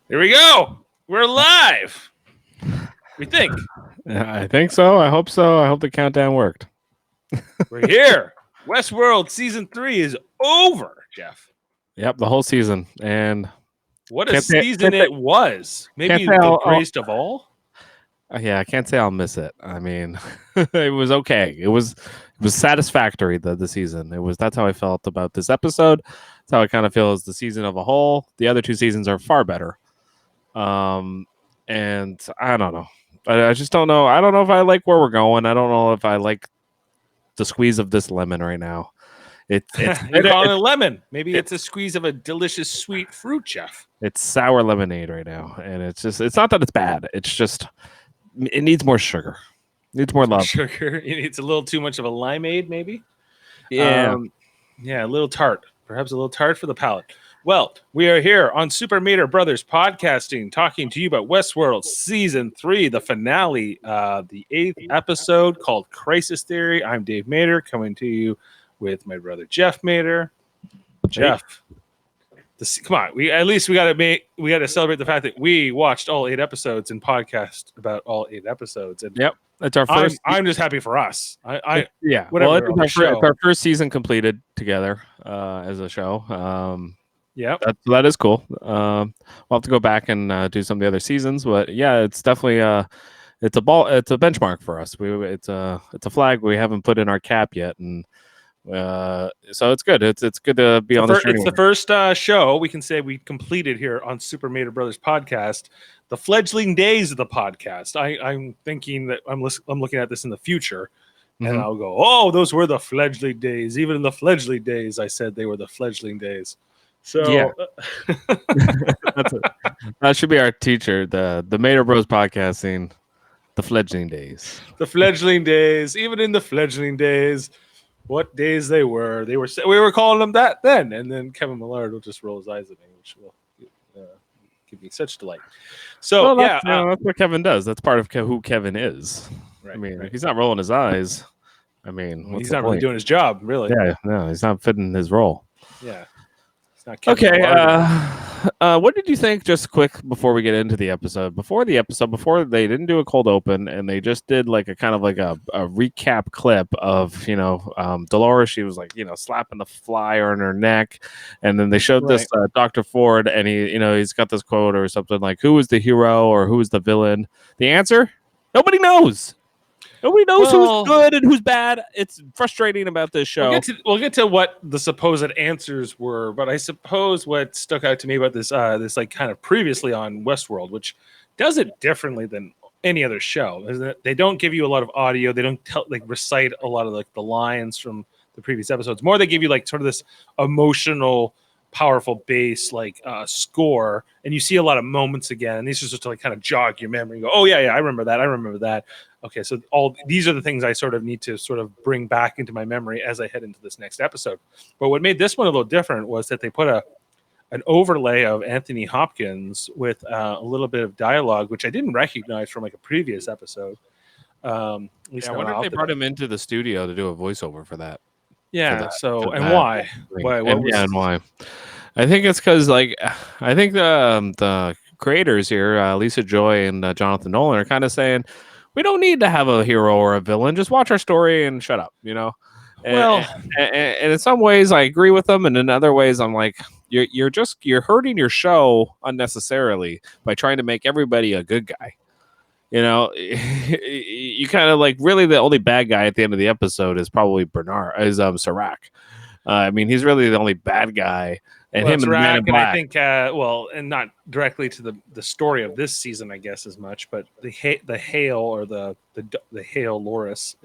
Here we go. We're live. We think I think so. I hope so. I hope the countdown worked. we're here. Westworld season 3 is over, Jeff. Yep, the whole season, and What a can't say season it was. can't Maybe say the I'll greatest of all. yeah, I can't say I'll miss it. I mean, it was okay. It was satisfactory the season. That's how I felt about this episode. That's how I kind of feel as the season of a whole. The other two seasons are far better. Um, and I don't know. I just don't know. I don't know if I like where we're going. I don't know if I like the squeeze of this lemon right now. It's You're bitter. calling it lemon. Maybe It, it's a squeeze of a delicious sweet fruit, Jeff. It's sour lemonade right now, and it's not that it's bad. It's just it needs more sugar, needs more It's more love. sugar. It's a little too much of a limeade, maybe. Yeah. Um, yeah, a little tart. Perhaps a little tart for the palate. Well, we are here on Super Mater Brothers Podcasting, talking to you about Westworld Season 3, the finale, the 8th episode called Crisis Theory. I'm Dave Mater, coming to you with my brother Jeff Mater. Jeff, come on, we got to celebrate the fact that we watched all 8 episodes and podcast about all 8 episodes. And Yep. It's our I'm first. I'm just happy for us. Yeah. Whatever Well, on the it's show. our first season completed together as a show. Yep. That is cool. We'll have to go back and do some of the other seasons, but yeah, it's definitely it's a benchmark for us. It's a flag we haven't put in our cap yet, and so it's good. It's good to be on this journey. It's the first show we can say we completed here on Super Mater Brothers podcast. The fledgling days of the podcast. I'm thinking that I'm looking at this in the future, and I'll go, oh, those were the fledgling days. Even in the fledgling days, I said they were the fledgling days. So yeah, that should be our teacher. The Mater Bros podcasting, the fledgling days. The fledgling days. Even in the fledgling days, what days they were. We were calling them that then, and then Kevin Millard will just roll his eyes at me, which will give me such delight. So that's what Kevin does. That's part of who Kevin is. Right, I mean, if he's not rolling his eyes, I mean, he's not really doing his job, really. Yeah, no, he's not fitting his role. Yeah. Okay. What did you think? Just quick before we get into the episode. Before they didn't do a cold open, and they just did like a kind of like a recap clip of Dolores. She was like slapping the flyer on her neck, and then they showed this Dr. Ford, and he's got this quote or something like, "Who is the hero or who is the villain?" The answer: nobody knows. Nobody knows who's good and who's bad. It's frustrating about this show. We'll get to what the supposed answers were, but I suppose what stuck out to me about this like kind of previously on Westworld, which does it differently than any other show, is that they don't give you a lot of audio. They don't recite a lot of like the lines from the previous episodes. More, they give you like sort of this emotional, powerful bass score, and you see a lot of moments again. And these are just to like kind of jog your memory and go, oh yeah, I remember that. Okay, so all these are the things I sort of need to sort of bring back into my memory as I head into this next episode. But what made this one a little different was that they put an overlay of Anthony Hopkins with a little bit of dialogue, which I didn't recognize from like a previous episode. I wonder if they brought him into the studio to do a voiceover for that. Yeah. Why? Why? I think it's because I think the creators here, Lisa Joy and Jonathan Nolan, are kind of saying, we don't need to have a hero or a villain. Just watch our story and shut up, And in some ways, I agree with them, and in other ways, I'm like, you're hurting your show unnecessarily by trying to make everybody a good guy. You kind of like really the only bad guy at the end of the episode is probably Serac. I mean, he's really the only bad guy. And him and Man in Black. I think, and not directly to the story of this season, I guess, as much, but the Hale or the Hale Loris,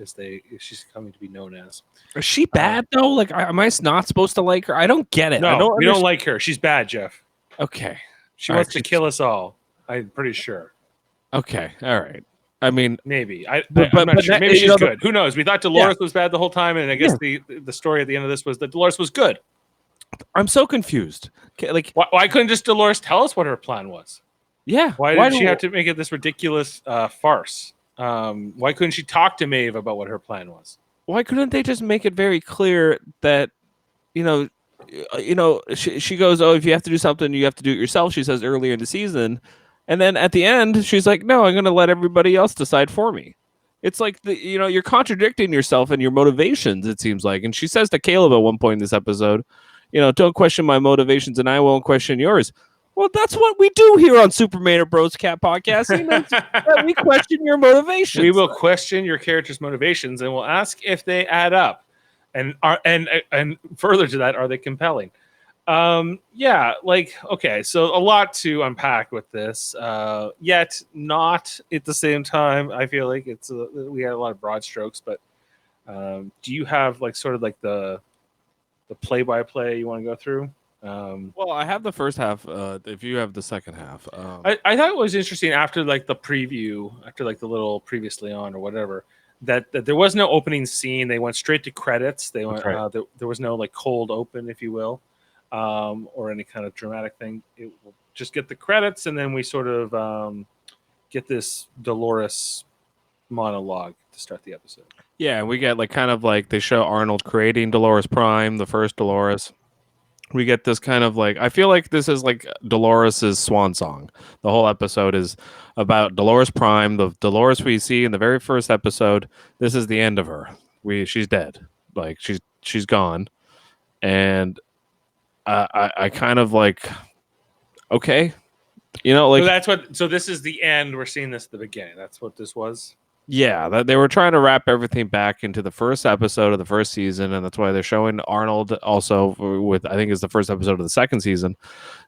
she's coming to be known as. Is she bad though? Like, am I not supposed to like her? I don't get it. No, we don't like her. She's bad, Jeff. Okay, she wants to kill us all. I'm pretty sure. Okay, all right. I mean, maybe I'm not sure. Maybe she's good. Who knows? We thought Dolores was bad the whole time, and I guess the story at the end of this was that Dolores was good. I'm so confused. Like, why couldn't just Dolores tell us what her plan was? Yeah. Why did she have to make it this ridiculous farce? Why couldn't she talk to Maeve about what her plan was? Why couldn't they just make it very clear that, she goes, "Oh, if you have to do something, you have to do it yourself." She says earlier in the season, and then at the end, she's like, "No, I'm going to let everybody else decide for me." It's like you're contradicting yourself and your motivations. It seems like, and she says to Caleb at one point in this episode, "Don't question my motivations, and I won't question yours." Well, that's what we do here on Superman or Bros Cat Podcasting. We question your motivations. We will question your character's motivations, and we'll ask if they add up, and further to that, are they compelling? Yeah, like, okay, so a lot to unpack with this, yet not at the same time. I feel like we had a lot of broad strokes, but do you have like sort of like the play-by-play you want to go through? Well, I have the first half. If you have the second half, I thought it was interesting after like the preview, after like the little previously on or whatever, that there was no opening scene. They went straight to credits. They went. right. There was no like cold open, if you will, or any kind of dramatic thing. It will just get the credits, and then we sort of get this Dolores monologue to start the episode. Yeah, we get like kind of like they show Arnold creating Dolores Prime, the first Dolores. We get this kind of like I feel like this is like Dolores's swan song. The whole episode is about Dolores Prime, the Dolores we see in the very first episode. This is the end of her. She's dead. Like she's gone. And I kind of like okay. Like So this is the end. We're seeing this at the beginning. That's what this was. yeah, that they were trying to wrap everything back into the first episode of the first season, and that's why they're showing Arnold also with I think it's the first episode of the second season.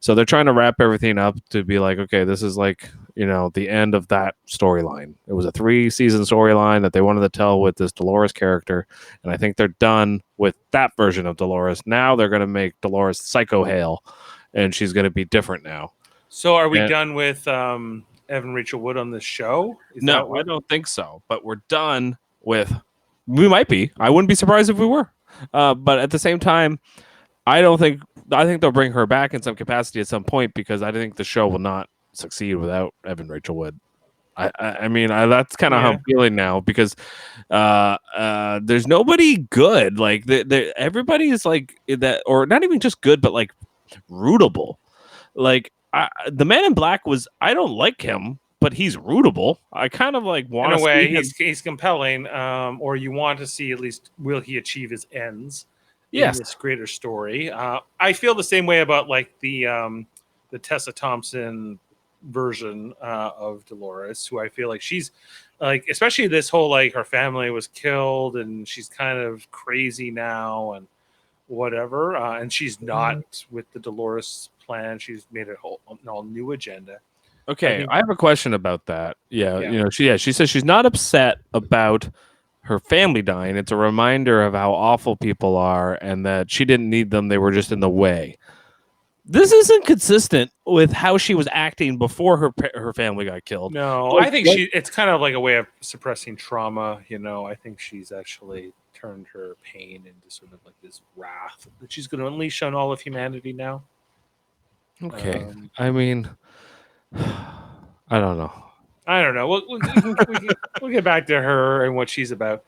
So they're trying to wrap everything up to be like, okay, this is like the end of that storyline. It was a 3-season storyline that they wanted to tell with this Dolores character, and I think they're done with that version of Dolores. Now they're going to make Dolores Psycho Hale, and she's going to be different now. So are we done with Evan Rachel Wood on this show? No, I don't think so. But we're done with. We might be. I wouldn't be surprised if we were. But at the same time, I think they'll bring her back in some capacity at some point because I think the show will not succeed without Evan Rachel Wood. I mean, that's kind of how I'm feeling now because there's nobody good. Like everybody is like that, or not even just good, but like rootable. Like the Man in Black I don't like him, but he's rootable. I kind of like want to. In a way, he's compelling, or you want to see at least will he achieve his ends in this greater story. I feel the same way about like the Tessa Thompson version of Dolores, who I feel like she's like, especially this whole like her family was killed and she's kind of crazy now and whatever, and she's not with the Dolores plan. She's made an all new agenda. Okay, I have a question about that. Yeah. She says she's not upset about her family dying. It's a reminder of how awful people are and that she didn't need them. They were just in the way. This isn't consistent with how she was acting before her family got killed. No, I think it's kind of like a way of suppressing trauma. I think she's actually turned her pain into sort of like this wrath that she's going to unleash on all of humanity now. Okay. I mean, I don't know. We'll get back to her and what she's about.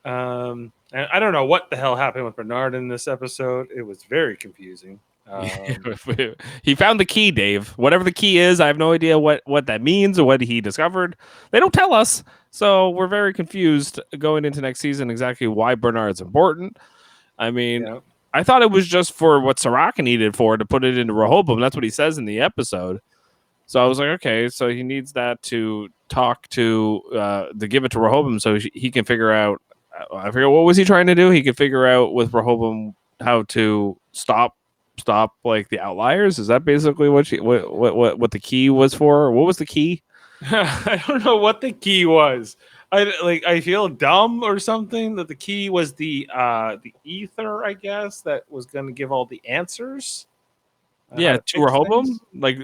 And I don't know what the hell happened with Bernard in this episode. It was very confusing. He found the key, Dave. Whatever the key is, I have no idea what that means or what he discovered. They don't tell us, so we're very confused going into next season exactly why Bernard's important. I mean, I thought it was just for what Soraka needed to put it into Rehoboam. That's what he says in the episode. So I was like, okay, so he needs that to talk to give it to Rehoboam so he can figure out. I forget what was he trying to do. He could figure out with Rehoboam how to stop like the outliers. Is that basically what the key was for? What was the key? I don't know what the key was. I feel dumb or something that the key was the ether, I guess, that was going to give all the answers. To Rehoboam, like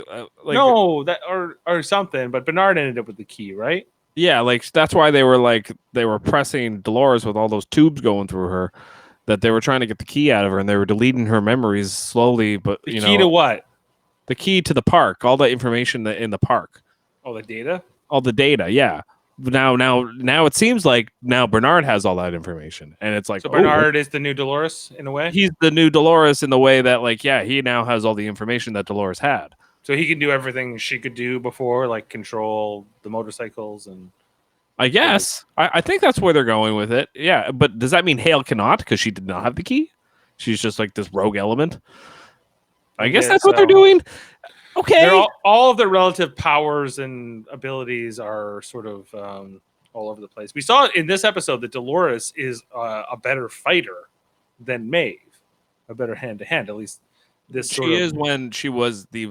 no, that or something. But Bernard ended up with the key, right? Yeah, like that's why they were pressing Dolores with all those tubes going through her. That they were trying to get the key out of her, and they were deleting her memories slowly. But the key to what? The key to the park, all the information in the park. All the data. All the data, yeah. now it seems like now Bernard has all that information, and it's like, So Bernard is the new Dolores in a way. he's the new Dolores in the way that, like, yeah, he now has all the information that Dolores had. So he can do everything she could do before, like control the motorcycles and. I guess. I think that's where they're going with it. Yeah, but does that mean Hale cannot because she did not have the key? She's just like this rogue element. I guess that's what they're doing. Okay. They're all of their relative powers and abilities are sort of all over the place. We saw in this episode that Dolores is a better fighter than Maeve, a better hand-to-hand. At least this she is when she was the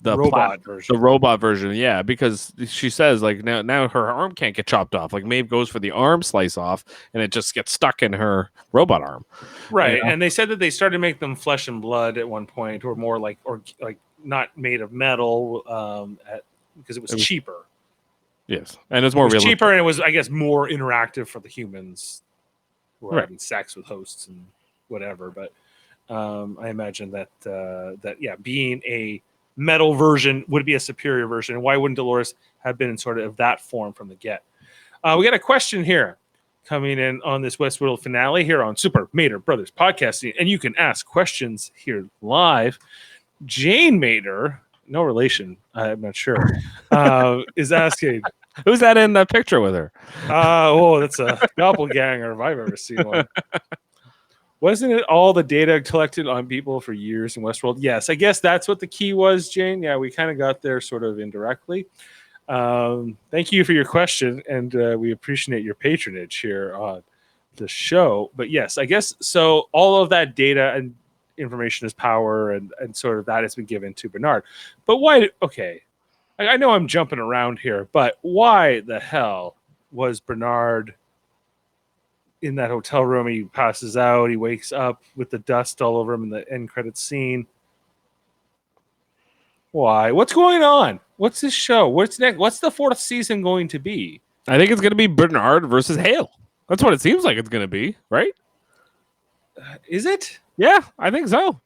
robot version. The robot version, yeah, because she says like now her arm can't get chopped off. Like Maeve goes for the arm slice off, and it just gets stuck in her robot arm. Right, you know? And they said that they started making them flesh and blood at one point, or more like not made of metal, because it was cheaper. Yes, and it's more cheaper, and it was, I guess, more interactive for the humans who are having sex with hosts and whatever. But I imagine that being a metal version would be a superior version. And why wouldn't Dolores have been in sort of that form from the get? We got a question here coming in on this Westworld finale here on Super Mater Brothers Podcasting, and you can ask questions here live. Jane Mater, no relation, I'm not sure, is asking, who's that in that picture with her? That's a doppelganger if I've ever seen one. Wasn't it all the data collected on people for years in Westworld? Yes, I guess that's what the key was, Jane. Yeah, we kind of got there sort of indirectly. Thank you for your question, and we appreciate your patronage here on the show. But yes, I guess so. All of that data and information is power, and sort of that has been given to Bernard. But why? Okay, I know I'm jumping around here, but why the hell was Bernard in that hotel room? He passes out. He wakes up with the dust all over him in the end credits scene. Why? What's going on? What's this show? What's next? What's the fourth season going to be? I think it's going to be Bernard versus Hale. That's what it seems like it's going to be, right? Is it? Yeah, I think so.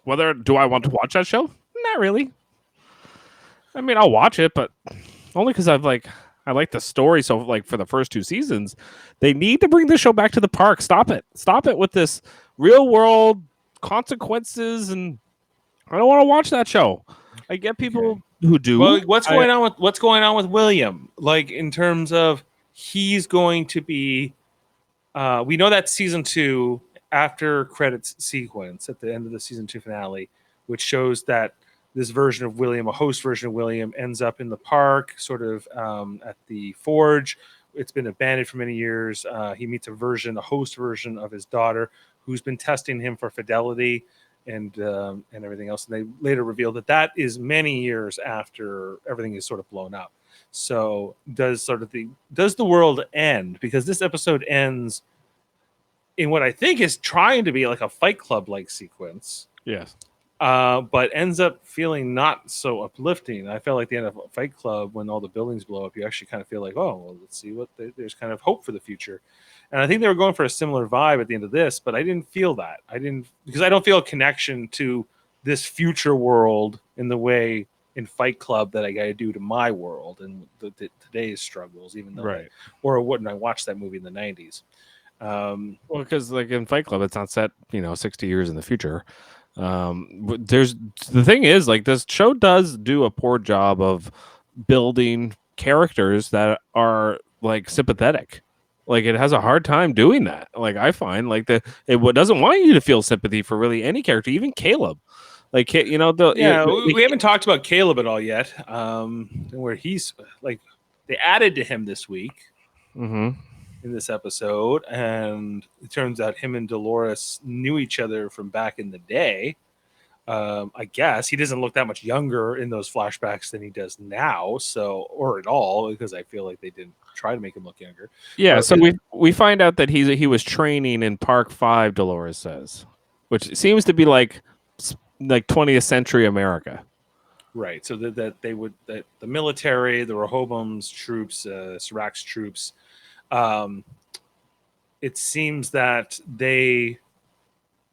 Do I want to watch that show? Not really. I mean, I'll watch it, but only because I like the story. So, like, for the first two seasons, they need to bring the show back to the park. Stop it with this real world consequences, and I don't want to watch that show. I get people who do. Well, what's going on with William? Like, in terms of he's going to be, we know that season 2 after credits sequence at the end of the season 2 finale, which shows that this version of William, a host version of William, ends up in the park, sort of at the forge. It's been abandoned for many years. He meets a host version of his daughter, who's been testing him for fidelity and everything else. And they later reveal that is many years after everything is sort of blown up. So does the world end? Because this episode ends in what I think is trying to be like a Fight Club like sequence. Yes. But ends up feeling not so uplifting. I felt like the end of Fight Club, when all the buildings blow up, you actually kind of feel like, oh, well, let's see there's kind of hope for the future. And I think they were going for a similar vibe at the end of this, but I didn't feel that. Because I don't feel a connection to this future world in the way in Fight Club that I got to do to my world and today's struggles, even though or when I watched that movie in the 90s. Well, because like in Fight Club, it's not set 60 years in the future. There's the thing is, like, this show does do a poor job of building characters that are like sympathetic. Like, it has a hard time doing that. Like, I find like it doesn't want you to feel sympathy for really any character, even Caleb. Like, we haven't talked about Caleb at all yet. Where he's like, they added to him this week. Mm-hmm. In this episode, and it turns out him and Dolores knew each other from back in the day. I guess he doesn't look that much younger in those flashbacks than he does now, or at all, because I feel like they didn't try to make him look younger. Yeah, so we find out that he was training in Park 5, Dolores says, which seems to be like 20th century America. Right, so that the military, the Rehoboam's troops, Sirac's troops, it seems that they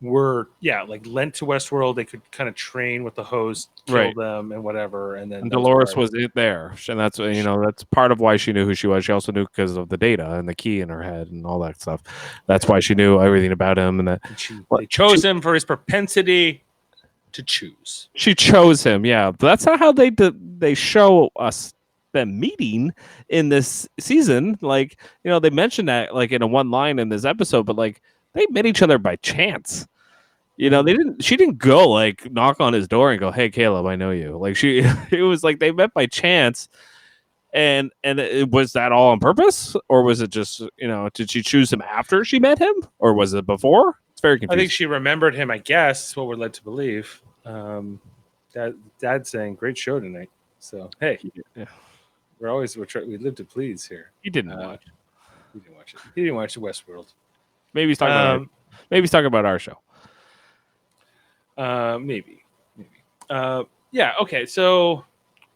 were like lent to Westworld. They could kind of train with the host, kill them, and whatever. And then And Dolores was it there, and that's that's part of why she knew who she was. She also knew because of the data and the key in her head and all that stuff. That's why she knew everything about him. And that they chose him for his propensity to choose. She chose him. Yeah, but that's not how they show us them meeting in this season. Like they mentioned that like in a one line in this episode, but like they met each other by chance. They didn't. She didn't go like knock on his door and go, "Hey, Caleb, I know you." Like it was like they met by chance, and was that all on purpose, or was it just did she choose him after she met him, or was it before? It's very confusing. I think she remembered him. I guess is what we're led to believe. Dad's saying, "Great show tonight." So hey, we live to please here. He didn't watch. He didn't watch it. He didn't watch the Westworld. Maybe he's talking about our show. Maybe. Yeah. Okay. So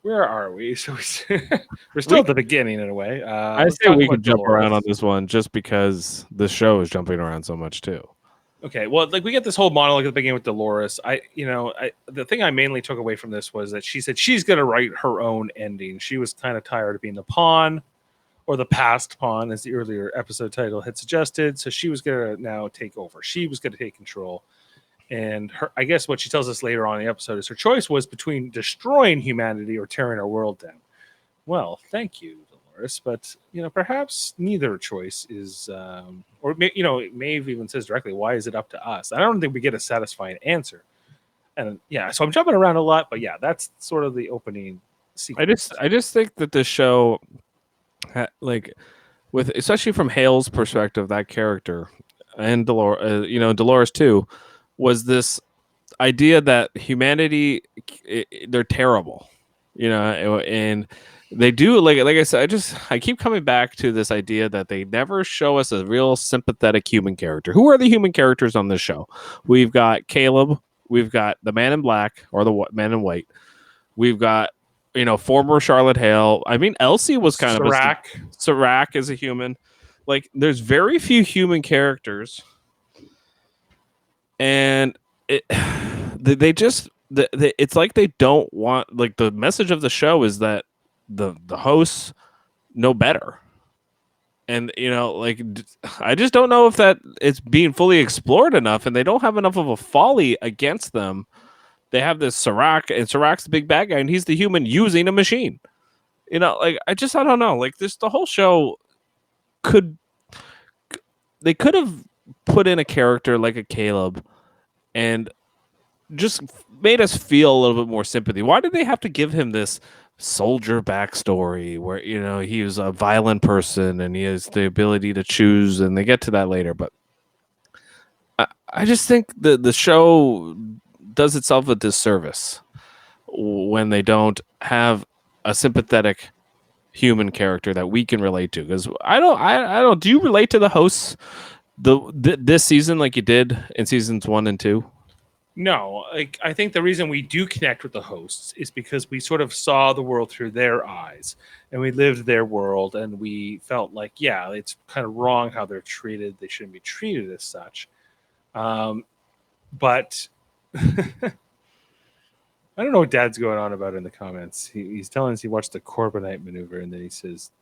where are we? So we're still at the beginning in a way. I say we could jump around on this one just because the show is jumping around so much too. Okay. Well, like we get this whole monologue at the beginning with Dolores. The thing I mainly took away from this was that she said she's going to write her own ending. She was kind of tired of being the pawn, or the past pawn, as the earlier episode title had suggested. So she was going to now take over. She was going to take control. And I guess what she tells us later on in the episode is her choice was between destroying humanity or tearing our world down. Well, thank you, Dolores, but perhaps neither choice is, it may have even says directly, why is it up to us? I don't think we get a satisfying answer. And so I'm jumping around a lot, but that's sort of the opening sequence. I just think that this show, with especially from Hale's perspective, that character, and Dolores too, was this idea that humanity, they're terrible, and they do like I said, I keep coming back to this idea that they never show us a real sympathetic human character. Who are the human characters on this show? We've got Caleb, we've got the man in black or the man in white, we've got former Charlotte Hale. I mean, Elsie was kind of Serac is a human. Like, there's very few human characters. And it's like they don't want, like, the message of the show is that the hosts know better, and I just don't know if that it's being fully explored enough, and they don't have enough of a folly against them. They have this Serac, and Serac's the big bad guy, and he's the human using a machine. I don't know. Like, the whole show they could have put in a character like a Caleb and just made us feel a little bit more sympathy. Why did they have to give him this soldier backstory where, he was a violent person and he has the ability to choose, and they get to that later. But I just think the show does itself a disservice when they don't have a sympathetic human character that we can relate to. Because I don't. Do you relate to the hosts this season like you did in seasons 1 and 2? No, I think the reason we do connect with the hosts is because we sort of saw the world through their eyes, and we lived their world, and we felt like, it's kind of wrong how they're treated. They shouldn't be treated as such. But I don't know what Dad's going on about in the comments. He's telling us he watched the Corbinite maneuver, and then he says,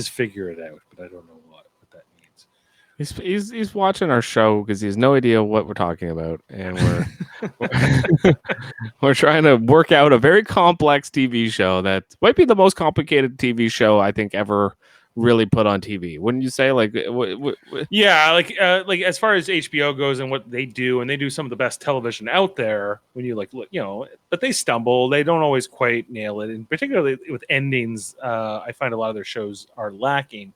figure it out, but I don't know what that means. He's watching our show because he has no idea what we're talking about, and we're trying to work out a very complex TV show that might be the most complicated TV show I think ever really put on TV. Wouldn't you say? Like, yeah, like as far as HBO goes and what they do, and they do some of the best television out there. When you look, but they stumble. They don't always quite nail it, and particularly with endings, I find a lot of their shows are lacking.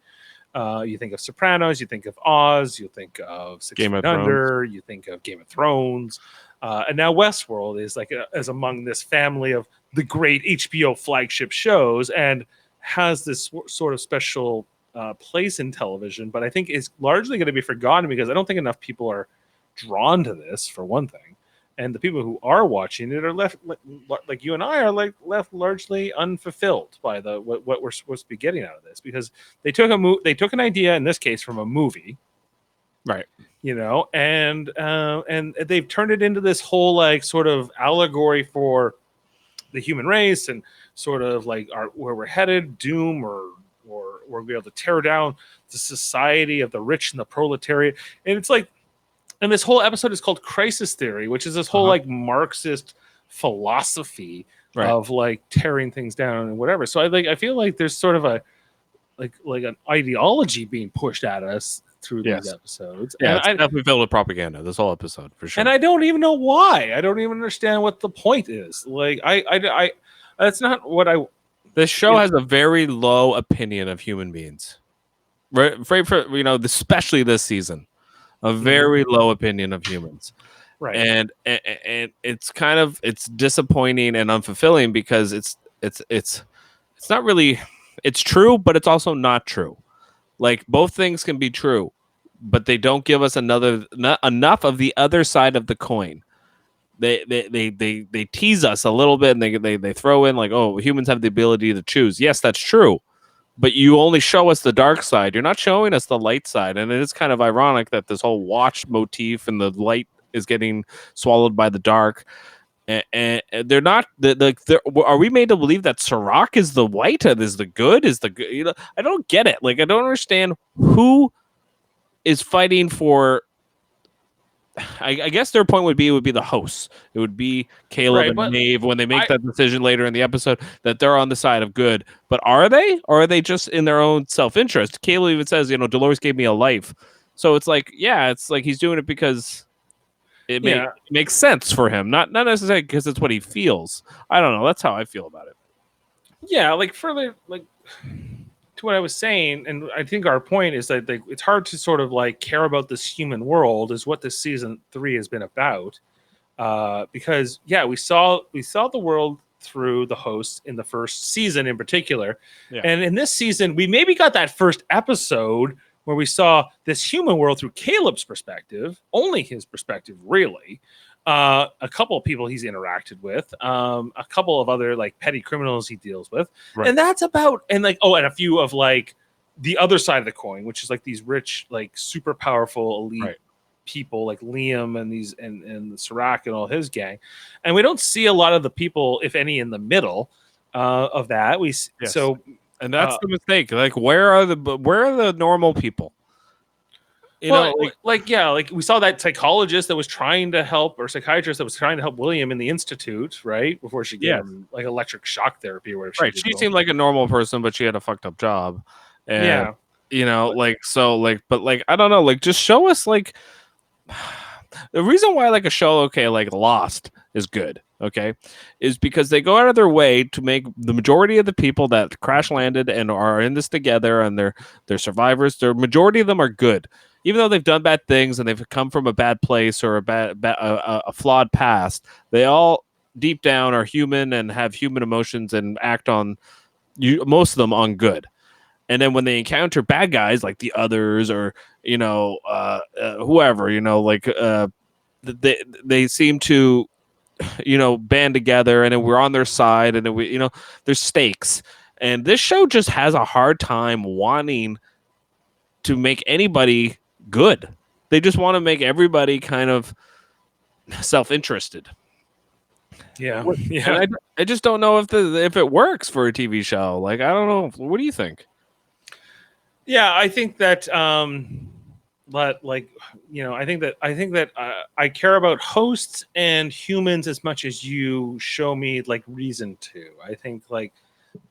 You think of Sopranos, you think of Oz, you think of Six Feet Under, you think of Game of Thrones, and now Westworld is as among this family of the great HBO flagship shows, and has this sort of special place in television, but I think is largely going to be forgotten because I don't think enough people are drawn to this, for one thing, and the people who are watching it are left, like you and I are, left largely unfulfilled by what we're supposed to be getting out of this, because they took an idea, in this case from a movie, right? and they've turned it into this whole like sort of allegory for the human race and sort of like where we're headed, doom, or we'll be able to tear down the society of the rich and the proletariat. And it's like, and this whole episode is called Crisis Theory, which is this whole like Marxist philosophy of like tearing things down and whatever. So I feel like there's sort of a like an ideology being pushed at us through these episodes. Yeah, and it's definitely filled with propaganda. This whole episode for sure. And I don't even know why. I don't even understand what the point is. Like I that's not what I. This show has a very low opinion of human beings, right? For especially this season, a very low opinion of humans. Right. And it's kind of disappointing and unfulfilling because it's not really, it's true, but it's also not true. Like both things can be true, but they don't give us not enough of the other side of the coin. They tease us a little bit, and they throw in like, oh, humans have the ability to choose. Yes, that's true, but you only show us the dark side. You're not showing us the light side, and it is kind of ironic that this whole watch motif and the light is getting swallowed by the dark. And they're not are we made to believe that Serac is the white and is the good? I don't get it. Like I don't understand who is fighting for. I guess their point would be the hosts. It would be Caleb and Maeve when they make that decision later in the episode that they're on the side of good. But are they? Or are they just in their own self-interest? Caleb even says, Dolores gave me a life. So it's like, it's like he's doing it because it makes sense for him, not necessarily because it's what he feels. I don't know. That's how I feel about it. Yeah, like further, like to what I was saying, and I think our point is that it's hard to sort of like care about this human world, is what this season 3 has been about. Because we saw the world through the hosts in the first season in particular, and in this season we maybe got that first episode where we saw this human world through Caleb's perspective, only his perspective, really. A couple of people he's interacted with, a couple of other like petty criminals he deals with, and that's about, and like, and a few of like the other side of the coin, which is like these rich, like super powerful elite people like Liam and these and the Serac and all his gang, and we don't see a lot of the people, if any, in the middle of that. And that's the mistake. Like, where are the normal people? Like we saw that psychologist that was trying to help, or psychiatrist that was trying to help William in the institute, right? Before she gave him like electric shock therapy, or whatever. She seemed like a normal person, but she had a fucked up job. And, but I don't know, like, just show us like the reason why like a show, like Lost is good, is because they go out of their way to make the majority of the people that crash landed and are in this together and they're survivors. The majority of them are good, even though they've done bad things and they've come from a bad place or a flawed past. They all deep down are human and have human emotions and act on most of them on good. And then when they encounter bad guys like the others or whoever, they seem to band together, and then we're on their side, and then we there's stakes. And this show just has a hard time wanting to make anybody good. They just want to make everybody kind of self-interested. I just don't know if it works for a TV show. Like, I don't know. What do you think? I think that but like I think that I care about hosts and humans as much as you show me like reason to. I think like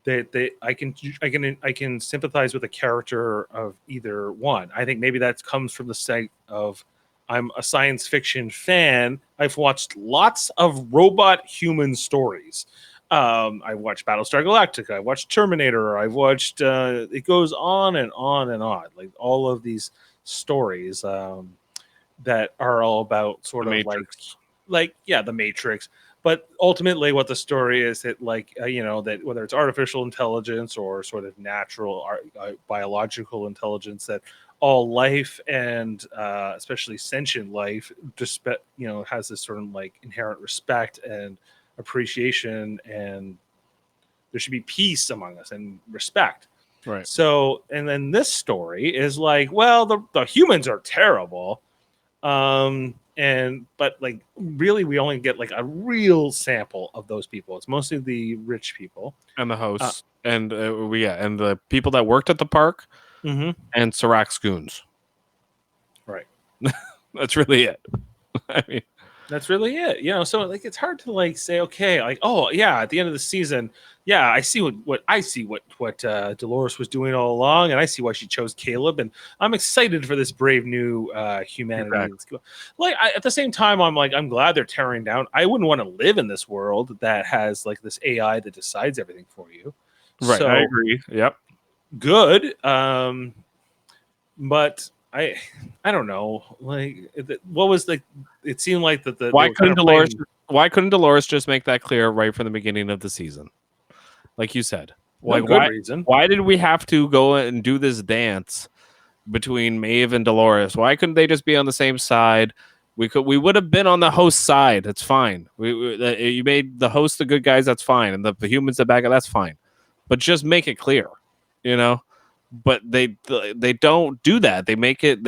I can sympathize with a character of either one. I think maybe that comes from the side of I'm a science fiction fan. I've watched lots of robot human stories. I watched Battlestar Galactica. I watched Terminator. I've watched. It goes on and on and on. Like all of these stories that are all about sort of like the Matrix. But ultimately, what the story is, that that whether it's artificial intelligence or sort of natural biological intelligence, that all life and especially sentient life just has this sort of like inherent respect and appreciation, and there should be peace among us and respect. Right. So, and then this story is like, well, the humans are terrible, But like really, we only get like a real sample of those people. It's mostly the rich people And the hosts, and and the people that worked at the park, mm-hmm. and Sirach's goons. Right. That's really it. I mean, That's really it. So like it's hard to like say, okay, like, oh yeah, at the end of the season, yeah, I see what Dolores was doing all along, and I see why she chose Caleb, and I'm excited for this brave new humanity. exactly. Like at the same time, I'm glad they're tearing down. I wouldn't want to live in this world that has like this AI that decides everything for you. Right, So I agree. Yep. good. But I don't know. Like, what was the? It seemed like that Why they were kind couldn't of Dolores? playing. Why couldn't Dolores just make that clear right from the beginning of the season? Like you said, No like good reason. why did we have to go and do this dance between Maeve and Dolores? Why couldn't they just be on the same side? We would have been on the host side. It's fine. You made the host the good guys. That's fine, and the humans the bad guys. That's fine. But just make it clear, you know. But they don't do that. They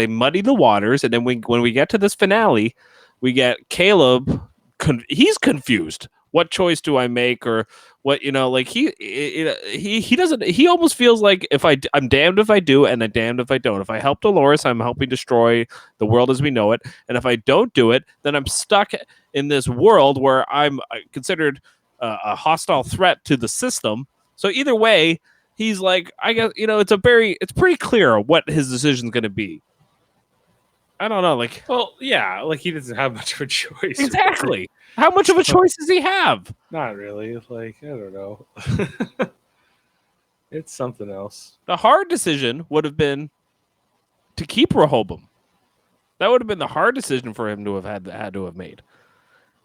muddy the waters, and then when we get to this finale, we get Caleb. He's confused. What choice do I make, or what? Like he doesn't. He almost feels like I'm damned if I do, and I'm damned if I don't. If I help Dolores, I'm helping destroy the world as we know it, and if I don't do it, then I'm stuck in this world where I'm considered a hostile threat to the system. So either way, he's like, I guess, it's pretty clear what his decision's going to be. I don't know, like, well, yeah, like he doesn't have much of a choice. exactly. Really. How much of a choice does he have? Not really. Like, I don't know. It's something else. The hard decision would have been to keep Rehoboam. That would have been the hard decision for him to have had to have made.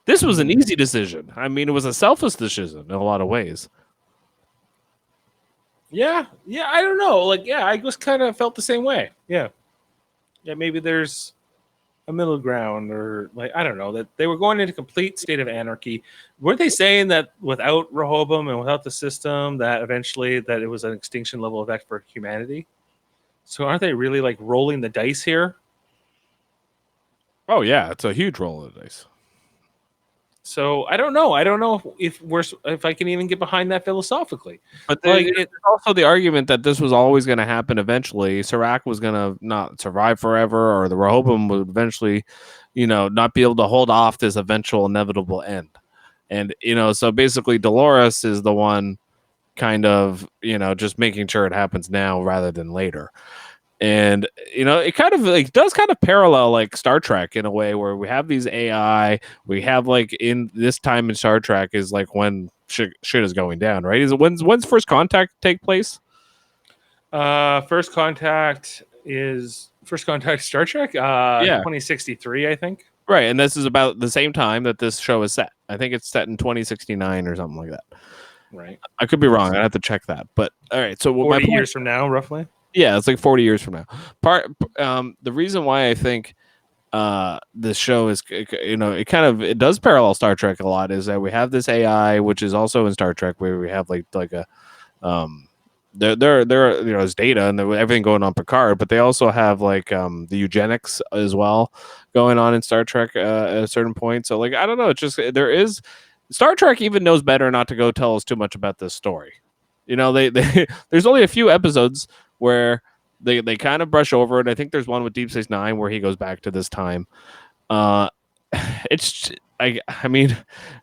This was an easy decision. I mean, it was a selfish decision in a lot of ways. Yeah, I don't know. Like, yeah, I just kind of felt the same way. Yeah, maybe there's a middle ground, or like I don't know, that they were going into complete state of anarchy. Weren't they saying that without Rehoboam and without the system, that eventually that it was an extinction level event for humanity? So aren't they really like rolling the dice here? Oh yeah, it's a huge roll of the dice. So I don't know. I don't know if I can even get behind that philosophically. But there's also the argument that this was always going to happen eventually. Sirach was going to not survive forever, or the Rehoboam would eventually, not be able to hold off this eventual inevitable end. And, so basically Dolores is the one kind of, just making sure it happens now rather than later. And it kind of like does kind of parallel like Star Trek in a way, where we have these AI. We have like in this time in Star Trek is like when shit is going down, right? Is it when's First Contact take place? First Contact Star Trek. 2063, I think. Right, and this is about the same time that this show is set. I think it's set in 2069 or something like that. Right. I could be wrong. I'd have to check that. But all right, so 40 years from now, roughly. Yeah, it's like 40 years from now. The reason why I think this show is, it does parallel Star Trek a lot, is that we have this AI, which is also in Star Trek, where we have like a there is data and everything going on Picard, but they also have like the eugenics as well going on in Star Trek at a certain point. So like I don't know, it's just Star Trek even knows better not to go tell us too much about this story. They there's only a few episodes where they kind of brush over it. I think there's one with Deep Space Nine where he goes back to this time. It's I mean,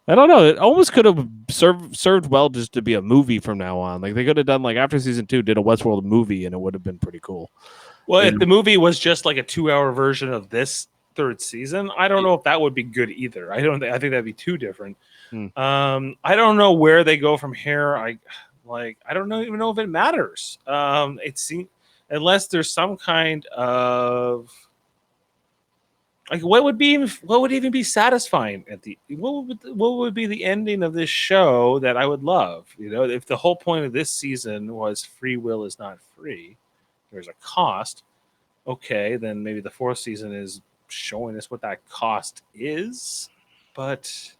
I don't know. It almost could have served well just to be a movie from now on. Like they could have done like after season 2, did a Westworld movie, and it would have been pretty cool. Well, if the movie was just like a 2-hour version of this third season, I don't know if that would be good either. I think that'd be too different. I don't know where they go from here. I don't even know if it matters. It seems, unless there's some kind of like what would even be satisfying at the what would be the ending of this show that I would love? If the whole point of this season was free will is not free, there's a cost. Okay, then maybe the fourth season is showing us what that cost is, but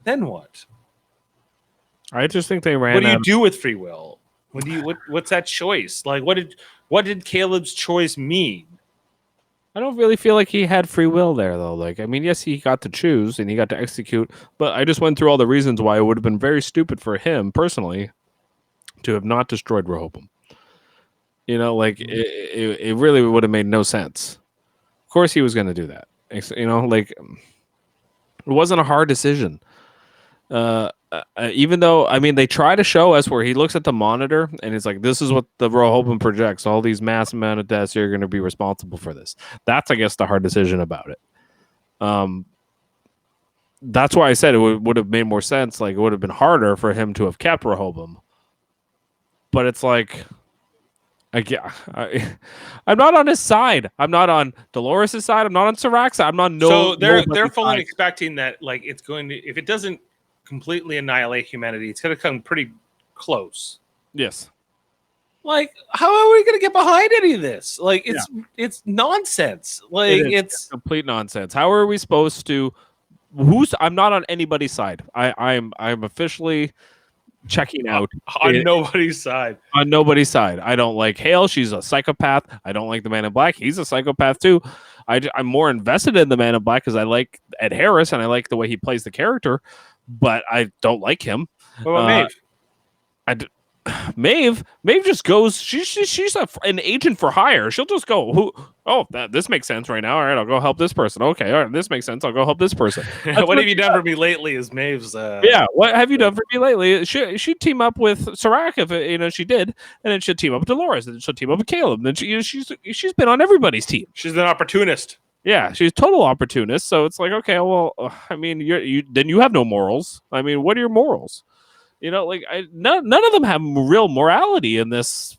then what? I just think they ran. What do you do with free will? What's that choice? Like, what did Caleb's choice mean? I don't really feel like he had free will there, though. Like, I mean, yes, he got to choose and he got to execute, but I just went through all the reasons why it would have been very stupid for him personally to have not destroyed Rehoboam. You know, like it really would have made no sense. Of course, he was going to do that. You know, like it wasn't a hard decision. Even though, I mean, they try to show us where he looks at the monitor and he's like, "This is what the Rehoboam projects. All these mass amount of deaths are going to be responsible for this." That's, I guess, the hard decision about it. That's why I said it would have made more sense. Like, it would have been harder for him to have kept Rehoboam. But it's like, I'm not on his side. I'm not on Dolores' side. I'm not on Sirach's side. I'm not So they're nobody's fully side. expecting that, like, it's going to, if it doesn't completely annihilate humanity, it's going to come pretty close. Yes. Like, how are we going to get behind any of this? Like, it's nonsense. Like, it's complete nonsense. How are we supposed to? I'm not on anybody's side. I'm officially checking out on nobody's side. On nobody's side. I don't like Hale. She's a psychopath. I don't like the Man in Black. He's a psychopath too. I'm more invested in the Man in Black because I like Ed Harris and I like the way he plays the character, but I don't like him. What about Maeve? Maeve just goes. She's an agent for hire. She'll just go. This makes sense right now. All right, I'll go help this person. Okay, all right, this makes sense. I'll go help this person. What have you done for me lately? Is Maeve's? What have you done for me lately? She'd team up with Sirach if she did, and then she'll team up with Dolores, and then she'll team up with Caleb. And then she's been on everybody's team. She's an opportunist. Yeah, she's a total opportunist. So it's like, okay, well, I mean, you have no morals. I mean, what are your morals? You know, like none of them have real morality in this.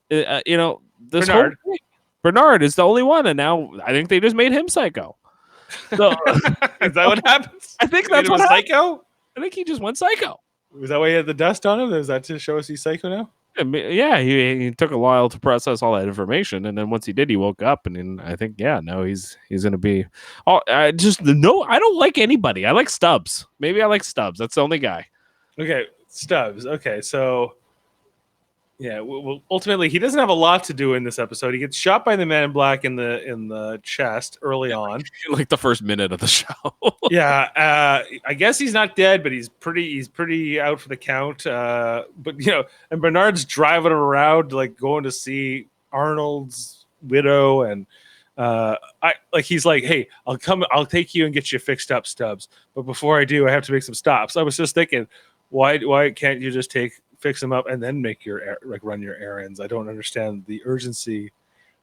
This Bernard. whole thing. Bernard is the only one, and now I think they just made him psycho. So, is that what happens? I think that's what happened. Psycho. I think he just went psycho. Was that why he had the dust on him? Is that to show us he's psycho now? Yeah, he took a while to process all that information, and then once he did, he woke up, and then I think, now he's gonna be. I don't like anybody. I like Stubbs. Maybe I like Stubbs. That's the only guy. Okay, Stubbs. Okay, so well, ultimately he doesn't have a lot to do in this episode. He gets shot by the Man in Black in the chest early on, like the first minute of the show. I guess he's not dead, but he's pretty out for the count. But and Bernard's driving around, like going to see Arnold's widow, and he's like, "Hey, I'll take you and get you fixed up, Stubbs. But before I do, I have to make some stops." I was just thinking, why can't you just fix them up and then make run your errands? I don't understand the urgency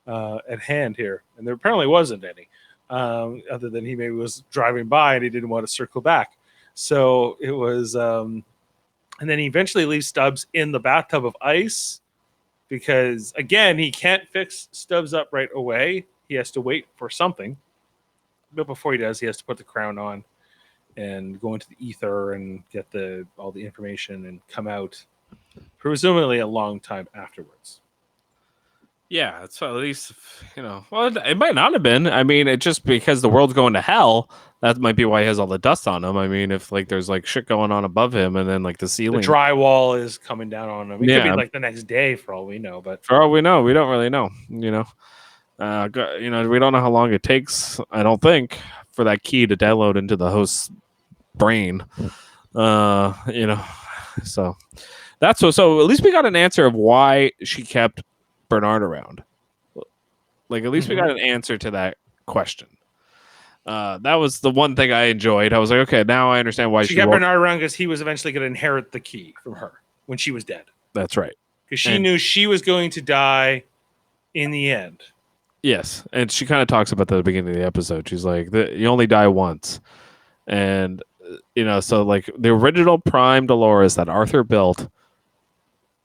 at hand here, and there apparently wasn't any, other than he maybe was driving by and he didn't want to circle back. So it was, and then he eventually leaves Stubbs in the bathtub of ice because, again, he can't fix Stubbs up right away. He has to wait for something, but before he does, he has to put the crown on and go into the ether and get all the information and come out, presumably a long time afterwards. Yeah, so at least, well, it might not have been. I mean, it just because the world's going to hell, that might be why he has all the dust on him. I mean, if there's shit going on above him and then the ceiling, the drywall is coming down on him. It could be the next day for all we know. But for all we know, we don't really know. We don't know how long it takes. I don't think for that key to download into the host's brain. So that's so at least we got an answer of why she kept Bernard around. Like, at least we got an answer to that question. That was the one thing I enjoyed. I was like, okay, now I understand why she kept Bernard around, because he was eventually going to inherit the key from her when she was dead. That's right. Because she knew she was going to die in the end. Yes, and she kind of talks about that at the beginning of the episode. She's like, you only die once. And, so the original Prime Dolores that Arthur built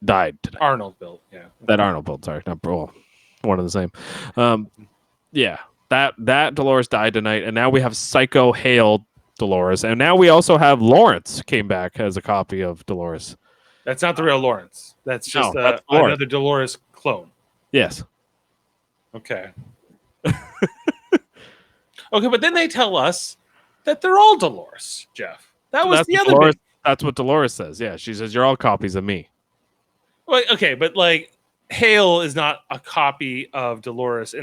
died today. Arnold built, yeah. That Arnold built, sorry. Not one of the same. That Dolores died tonight, and now we have Psycho Hale Dolores, and now we also have Lawrence came back as a copy of Dolores. That's not the real Lawrence. That's just another Dolores clone. Yes. Okay. Okay, but then they tell us that they're all Dolores, Jeff. That's the other bit. That's what Dolores says. Yeah, she says, you're all copies of me. Well, okay, but Hale is not a copy of Dolores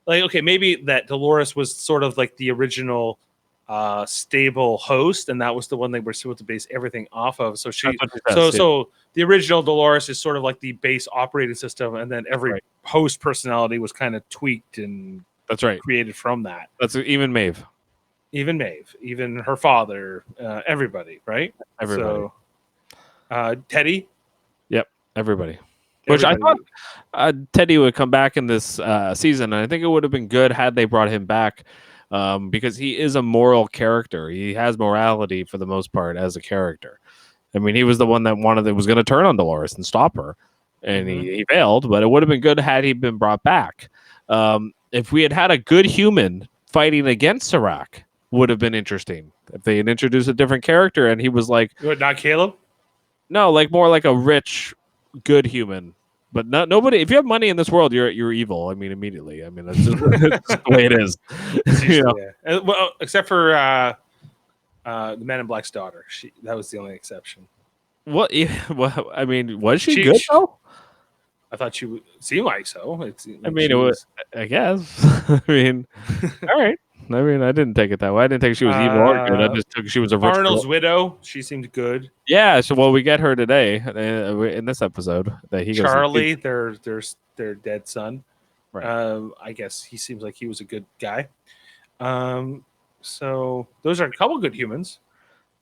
like, okay, maybe that Dolores was sort of like the original stable host, and that was the one they were supposed to base everything off of. So That's what she says. so the original Dolores is sort of like the base operating system, and then every right. host personality was kind of tweaked and That's right. created from that. That's even Maeve. Even Maeve, even her father, everybody, right? Everybody. So, Teddy. Yep. Everybody. Which I thought Teddy would come back in this season, and I think it would have been good had they brought him back, because he is a moral character. He has morality for the most part as a character. I mean, he was the one that was going to turn on Dolores and stop her, and he failed. But it would have been good had he been brought back. If we had a good human fighting against Serac, would have been interesting. If they had introduced a different character, and he was like, not Caleb. No, like more like a rich, good human. But nobody. If you have money in this world, you're evil. I mean, immediately. I mean, that's just, it's just the way it is. Yeah. Well, except for the Man in Black's daughter. That was the only exception. What? Well, I mean, was she good though? I thought she would seem like so. I mean, it was. I guess. I mean, all right. I mean, I didn't take it that way. I didn't think she was evil or good. I just took she was a rich Arnold's girl. widow. She seemed good. Yeah. So, well, we get her today in this episode. That he Charlie, their dead son. Right. I guess he seems like he was a good guy. So those are a couple good humans.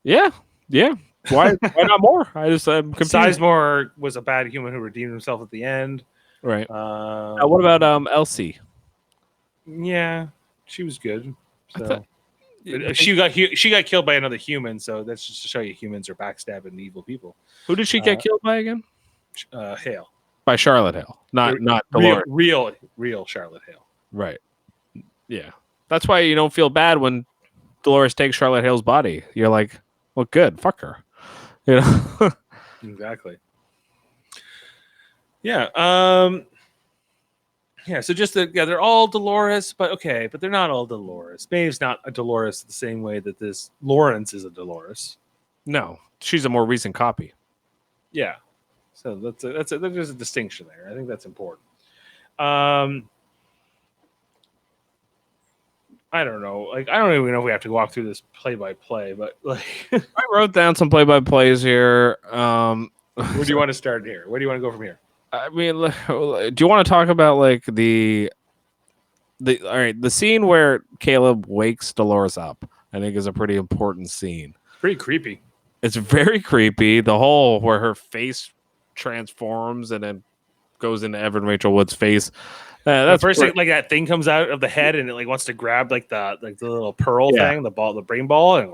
Yeah. Yeah. Why not more? I'm confused. Sizemore was a bad human who redeemed himself at the end. Right. What about Elsie? Yeah, she was good. So she got killed by another human. So that's just to show you humans are backstabbing evil people. Who did she get killed by again? Hale. By Charlotte Hale, not Dolores. Real Charlotte Hale. Right. Yeah. That's why you don't feel bad when Dolores takes Charlotte Hale's body. You're like, well, good, fuck her. You know. Exactly. Yeah. Yeah. So they're all Dolores, but they're not all Dolores. Maeve's not a Dolores the same way that this Lawrence is a Dolores. No, she's a more recent copy. Yeah. So there's a distinction there. I think that's important. I don't know. Like, I don't even know if we have to walk through this play by play, but like, I wrote down some play by plays here. Where do you want to start here? Where do you want to go from here? I mean, do you want to talk about like the scene where Caleb wakes Dolores up? I think is a pretty important scene. Pretty creepy. It's very creepy. The whole where her face transforms and then goes into Evan Rachel Wood's face. That's first thing, like that thing comes out of the head and it like wants to grab like the little pearl thing, the brain ball, and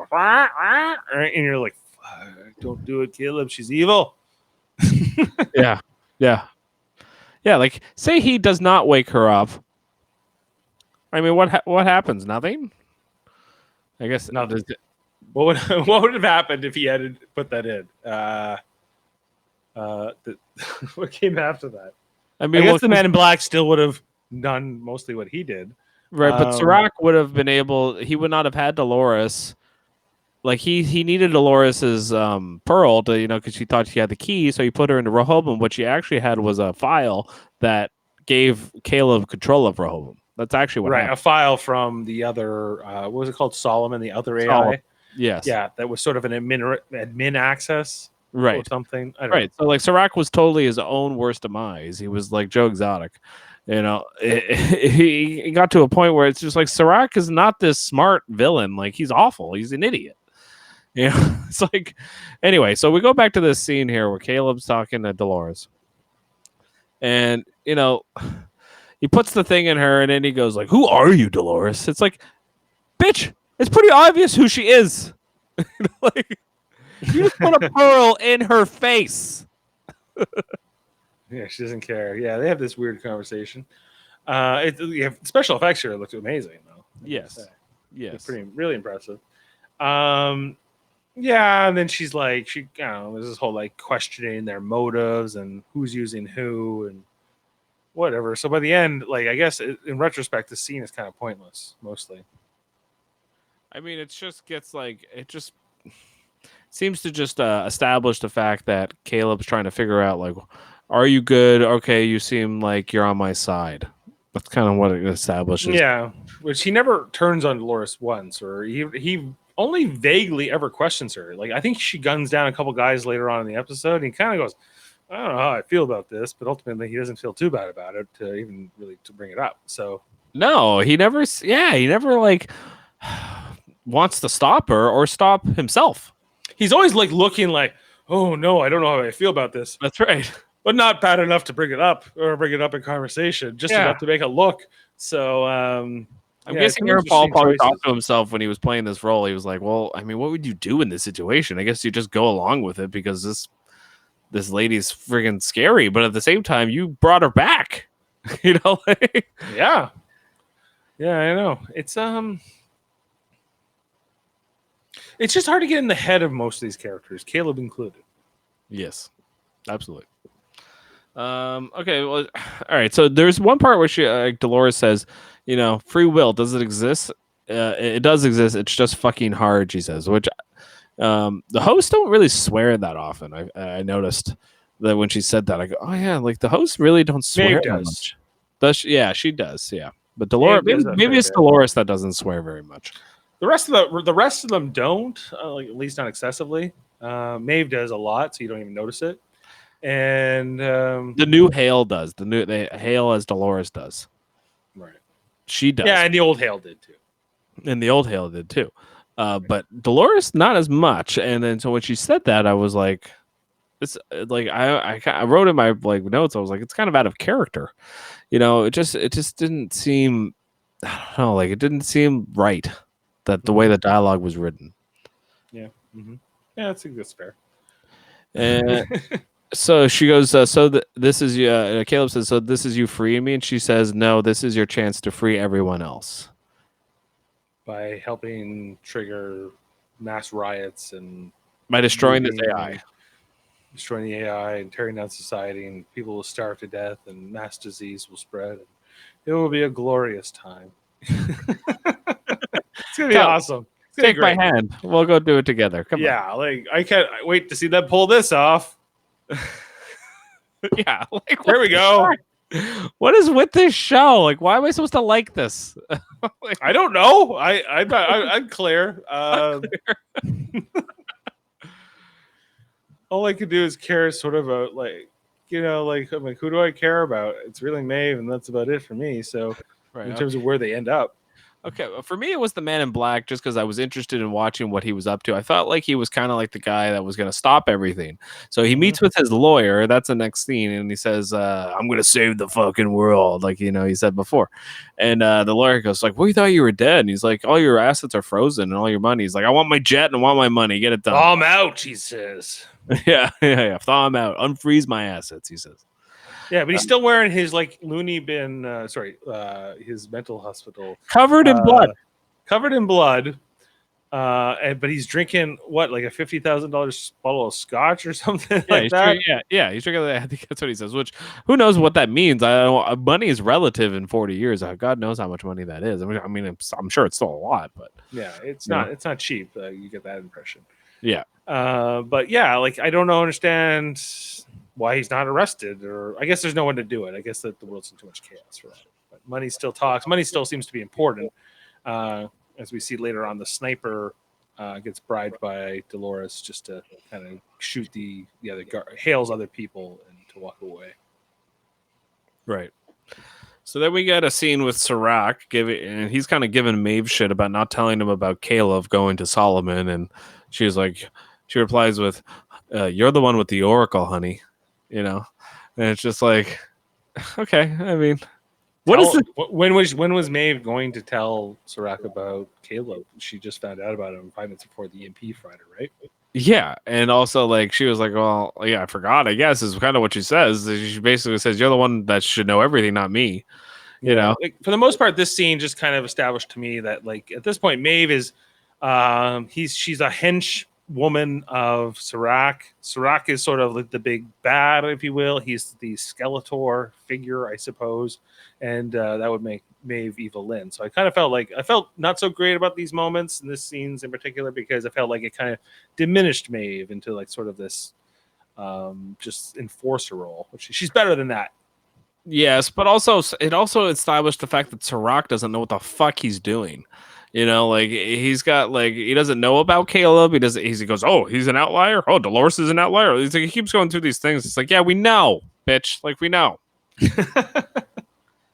you're like, don't do it, Caleb. She's evil. Yeah. Like, say he does not wake her up. I mean, what happens? Nothing. I guess nothing. What would have happened if he had put that in? What came after that? I mean, I guess the Man in Black still would have done mostly what he did. Right, but Serac would have been able. He would not have had Dolores. Like he needed Dolores's pearl to, because she thought she had the key, so he put her into Rehoboam. What she actually had was a file that gave Caleb control of Rehoboam. That's actually what happened. A file from the other. What was it called? Solomon, the other Solomon. AI. Yes. Yeah, that was sort of an admin access. Right. Or something. I don't know. So like Serac was totally his own worst demise. He was like Joe Exotic. He got to a point where it's just like Serac is not this smart villain. Like, he's awful. He's an idiot. It's like, anyway, so we go back to this scene here where Caleb's talking to Dolores. And, he puts the thing in her and then he goes like, "Who are you, Dolores?" It's like, bitch, it's pretty obvious who she is. Like, you just put a pearl in her face. Yeah, she doesn't care. Yeah, they have this weird conversation. Special effects here look amazing, though. Yes. It's really impressive. Yeah, and then she's like, there's this whole like questioning their motives and who's using who and whatever. So by the end, like, I guess in retrospect, the scene is kind of pointless, mostly. I mean, it just gets like, it just seems to just establish the fact that Caleb's trying to figure out, like, are you good? Okay, you seem like you're on my side. That's kind of what it establishes. Yeah, which he never turns on Dolores once, or he only vaguely ever questions her. Like I think she guns down a couple guys later on in the episode, and he kind of goes, "I don't know how I feel about this," but ultimately he doesn't feel too bad about it to even really to bring it up. So No, he never. Yeah, he never like wants to stop her or stop himself. he's always like looking like, "Oh no, I don't know how I feel about this," That's right. but not bad enough to bring it up or bring it up in conversation, just Yeah. enough to make a look. So I'm yeah, guessing some Aaron Paul interesting probably thought choices. to himself when he was playing this role. He was like, "Well, I mean, what would you do in this situation? I guess you just go along with it because this lady's friggin' scary, but at the same time, you brought her back." You know, like, Yeah, yeah, I know. It's just hard to get in the head of most of these characters, Caleb included. yes, absolutely. Okay, well, all right. So there's one part where she, Dolores says, you know, free will, does it exist? It does exist. It's just fucking hard, she says. Which the hosts don't really swear that often. I noticed that when she said that, I go, oh yeah, like the hosts really don't swear Maeve that does. much. Does she? Yeah, she does. Yeah, but Dolores, Maeve does a maybe fair it's bit. Dolores that doesn't swear very much. The rest of them don't, like, at least not excessively. Maeve does a lot, so you don't even notice it. And The new Hale does. The Hale as Dolores does. right, She does. yeah, and the old Hale did too. And the old Hale did too. But Dolores not as much. And then so when she said that, I was like, it's like I wrote in my like notes. I was like, it's kind of out of character. You know, it just didn't seem. I don't know, like it didn't seem right that the way the dialogue was written. Yeah, yeah, that's fair. And so she goes, this is you. Caleb says, so this is you freeing me, and she says, no, this is your chance to free everyone else. By helping trigger mass riots and By destroying this looting AI. and destroying the AI and tearing down society, and people will starve to death, and mass disease will spread. And it will be a glorious time. It's gonna be awesome. It's gonna be Take my great. hand. We'll go do it together. Come on. Yeah, like I can't wait to see them pull this off. Yeah. Like, There we go. What is with this show? Like, why am I supposed to like this? Like, I don't know. I'm clear. All I could do is care sort of a like, like I'm like, who do I care about? It's really Maeve, and that's about it for me. So right, in terms of where they end up. Okay, well, for me, it was the Man in Black, just because I was interested in watching what he was up to. I felt like he was kind of like the guy that was going to stop everything. So he meets with his lawyer. That's the next scene, and he says, "I'm going to save the fucking world," like he said before. And the lawyer goes, "Like, we thought you were dead." And he's like, "All your assets are frozen, and all your money." He's like, "I want my jet and I want my money. Get it done." I'm out, he says. yeah. Thaw him out. Unfreeze my assets, he says. Yeah, but he's still wearing his like loony bin. His mental hospital Covered in blood. Covered in blood. But he's drinking what, like a $50,000 bottle of scotch or something like that. He's drinking. I think that's what he says. Which, who knows what that means? I don't know. Money is relative in 40 years. God knows how much money that is. I mean, I'm sure it's still a lot, but yeah, it's not. It's not cheap. You get that impression. Yeah. But yeah, like I don't understand why he's not arrested, or I guess there's no one to do it. I guess that the world's in too much chaos for that. But money still talks. Money still seems to be important. As we see later on, the sniper gets bribed by Dolores just to kind of shoot the other hails other people and to walk away. Right. So then we get a scene with Serac and he's kind of giving Maeve shit about not telling him about Caleb going to Solomon, and she replies with, "You're the one with the oracle, honey," and it's just like, okay, I mean. When was Maeve going to tell Serac about Caleb? She just found out about him 5 minutes before the EMP fried her, right? Yeah, and also like she was like, well, yeah, I forgot. I guess is kind of what she says. She basically says, "You're the one that should know everything, not me." You know, like, for the most part, this scene just kind of established to me that like at this point, Maeve is she's a hench woman of Serac. Serac is sort of like the big bad, if you will. He's the Skeletor figure, I suppose, and that would make Maeve Evil Lynn. So I felt not so great about these moments and this scenes in particular, because I felt like it kind of diminished Maeve into like sort of this just enforcer role, which she's better than that. Yes, but also it also established the fact that Sirach doesn't know what the fuck he's doing. Like he's got like he doesn't know about Caleb. He goes, oh, he's an outlier. Oh, Dolores is an outlier. He's like, he keeps going through these things. It's like, yeah, we know, bitch. Like we know.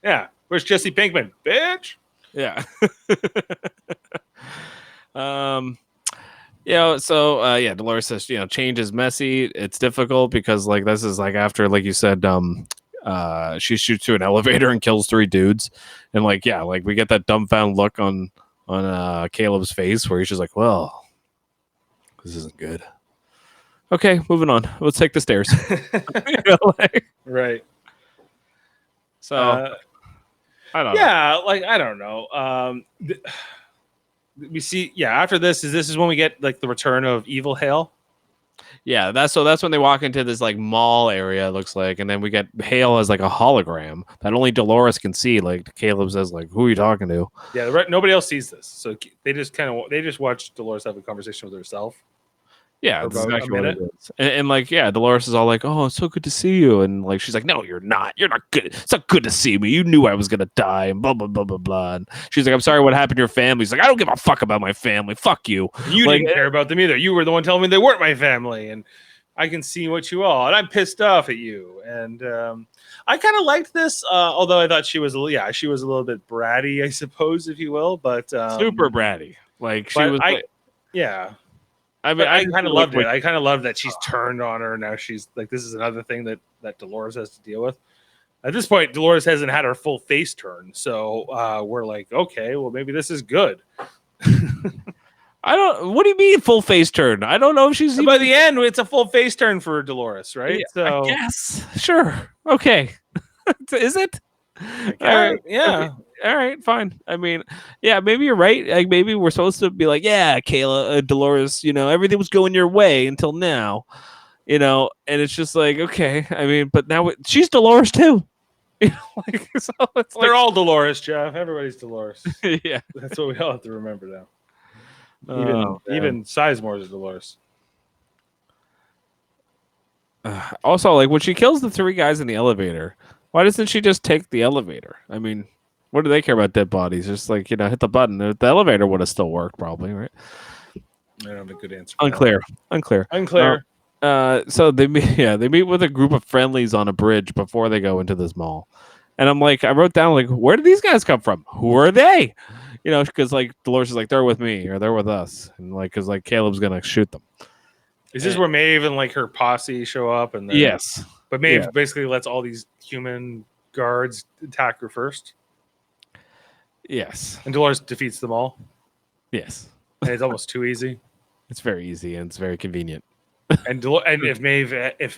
Yeah. Where's Jesse Pinkman, bitch? Yeah. So Dolores says, change is messy. It's difficult because like this is like after, like you said, she shoots through an elevator and kills 3 dudes. And like, yeah, like we get that dumbfound look on Caleb's face where he's just like, well, this isn't good. Okay, moving on. Let's take the stairs. Right. So I don't know. Yeah, like I don't know. We see, after this is when we get like the return of Evil Hale. Yeah, that's when they walk into this like mall area, it looks like, and then we get Hale as like a hologram that only Dolores can see. Like Caleb says, like, who are you talking to? Yeah, nobody else sees this, so they just watch Dolores have a conversation with herself. Yeah, that's exactly what it is. And like, yeah, Dolores is all like, "Oh, it's so good to see you," and like, she's like, "No, you're not. You're not good. It's not good to see me. You knew I was gonna die." And blah blah blah blah blah. And she's like, "I'm sorry. What happened to your family?" He's like, "I don't give a fuck about my family. Fuck you. You didn't care about them either. You were the one telling me they weren't my family, and I can see what you are, and I'm pissed off at you." And I kind of liked this, although I thought she was a little bit bratty, I suppose, if you will, but super bratty. Like she was. Yeah. I mean, I kind of loved it. I kind of loved that she's turned on her. Now she's like, this is another thing that Dolores has to deal with. At this point, Dolores hasn't had her full face turn. So we're like, okay, well, maybe this is good. What do you mean full face turn? I don't know if she's by the end, it's a full face turn for Dolores, right? Yeah, so I guess. Sure. Okay. Is it? Yeah. Okay. All right, fine. I mean, yeah, maybe you're right. Like maybe we're supposed to be like, yeah, Kayla, Dolores, everything was going your way until now, and it's just like, okay. I mean, but now she's Dolores too. Like so it's they're all Dolores, Jeff. Everybody's Dolores. Yeah, that's what we all have to remember now. Even Sizemore is Dolores. Also, like when she kills the 3 guys in the elevator, why doesn't she just take the elevator? I mean, what do they care about dead bodies? Just like, hit the button. The elevator would have still worked probably, right? I don't have a good answer. Unclear. So they meet with a group of friendlies on a bridge before they go into this mall. And I'm like, I wrote down like, where did these guys come from? Who are they? Because like Dolores is like, they're with me or they're with us. And like, because like Caleb's going to shoot them. Is this where Maeve and like her posse show up? And then, yes. But Maeve basically lets all these human guards attack her first. Yes. And Dolores defeats them all. Yes. And it's almost too easy. It's very easy and it's very convenient. And if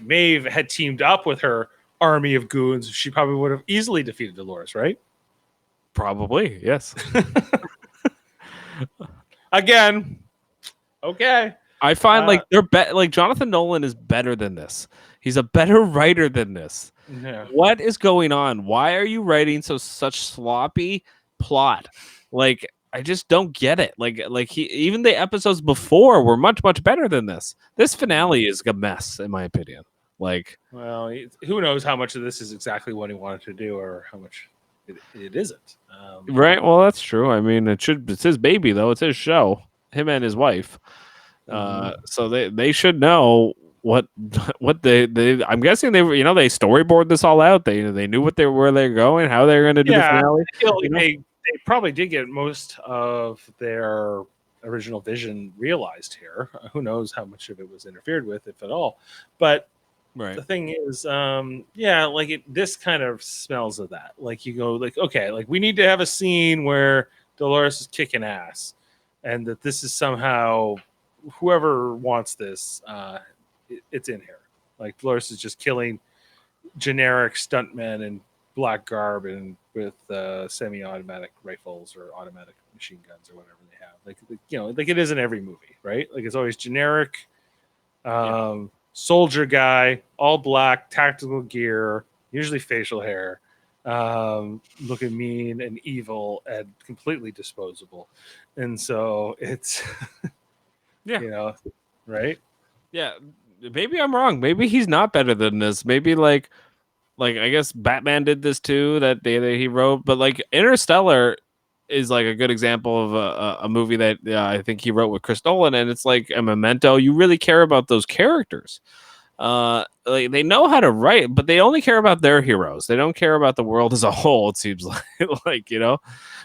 Maeve had teamed up with her army of goons, she probably would have easily defeated Dolores, right? Probably, yes. Again, okay. I find like they're like Jonathan Nolan is better than this. He's a better writer than this. Yeah. What is going on? Why are you writing such sloppy plot? Like I just don't get it. Like even the episodes before were much better than this. This finale is a mess, in my opinion. Like, well, who knows how much of this is exactly what he wanted to do, or how much it isn't. Right. Well, that's true. I mean, it's his baby though. It's his show. Him and his wife. So they should know what they I'm guessing they they storyboard this all out. They knew where they're going, how they're going to do the finale. They probably did get most of their original vision realized here. Who knows how much of it was interfered with, if at all. But the thing is, this kind of smells of that. Like you go, like, okay, like we need to have a scene where Dolores is kicking ass, and that this is somehow whoever wants this, it's in here. Like Dolores is just killing generic stuntmen in black garb and with semi-automatic rifles or automatic machine guns or whatever they have. Like it is in every movie, right? Like it's always generic soldier guy, all black, tactical gear, usually facial hair, looking mean and evil and completely disposable. And so it's right? Yeah, maybe I'm wrong. Maybe he's not better than this. Maybe like like I guess Batman did this too that day that he wrote, but like Interstellar is like a good example of a movie that I think he wrote with Chris Nolan, and it's like a Memento. You really care about those characters. Like they know how to write, but they only care about their heroes. They don't care about the world as a whole. It seems like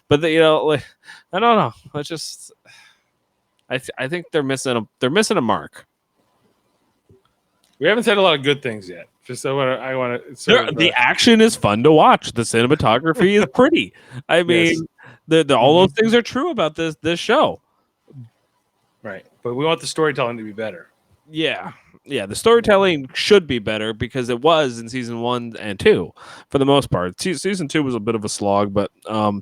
but like I don't know. It's just I think they're missing a mark. We haven't said a lot of good things yet. Just so I want to The action is fun to watch. The cinematography is pretty. I mean, yes. all those things are true about this show. Right, but we want the storytelling to be better. Yeah. The storytelling should be better because it was in season 1 and 2 for the most part. Season 2 was a bit of a slog, but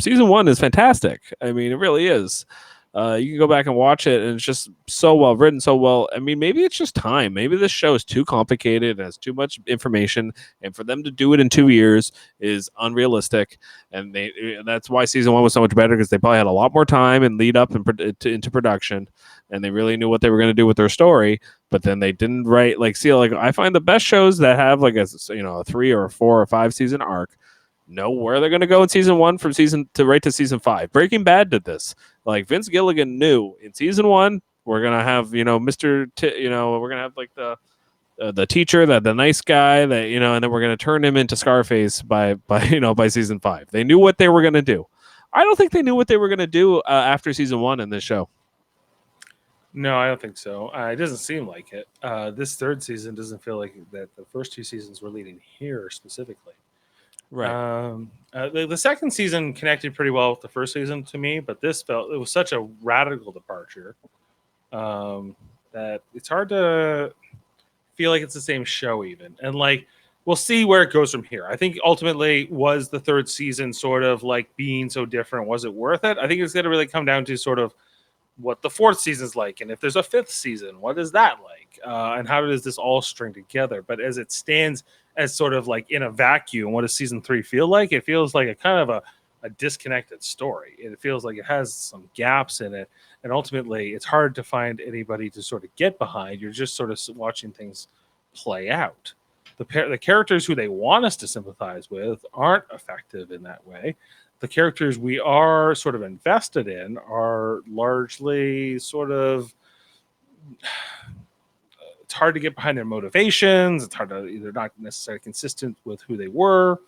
season 1 is fantastic. I mean, it really is. You can go back and watch it, and it's just so well written, so well. I mean, maybe it's just time. Maybe this show is too complicated and has too much information, and for them to do it in 2 years is unrealistic. And that's why season 1 was so much better, because they probably had a lot more time and lead up into production, and they really knew what they were going to do with their story. But then they didn't write like I find the best shows that have like a 3 or 4 or 5 season arc know where they're going to go in season 1 from season to right to season 5. Breaking Bad did this. Like Vince Gilligan knew in season 1 we're gonna have Mr. We're gonna have like the teacher, that the nice guy that and then we're gonna turn him into Scarface by by season 5. They knew what they were gonna do. I don't think they knew what they were gonna do after season 1 in this show. No, I don't think so. It doesn't seem like it. This third season doesn't feel like that. The first 2 seasons were leading here specifically. Right. The second season connected pretty well with the first season to me, but it was such a radical departure that it's hard to feel like it's the same show even. And like we'll see where it goes from here. I think ultimately, was the third season sort of like being so different, was it worth it? I think it's going to really come down to sort of what the fourth season's like, and if there's a fifth season, what is that like, and how does this all string together? But as it stands, as sort of like in a vacuum, what does season 3 feel like? It feels like a kind of a disconnected story. It feels like it has some gaps in it, and ultimately, it's hard to find anybody to sort of get behind. You're just sort of watching things play out. The characters who they want us to sympathize with aren't effective in that way. The characters we are sort of invested in are largely sort of, it's hard to get behind their motivations. It's hard to, they're not necessarily consistent with who they were.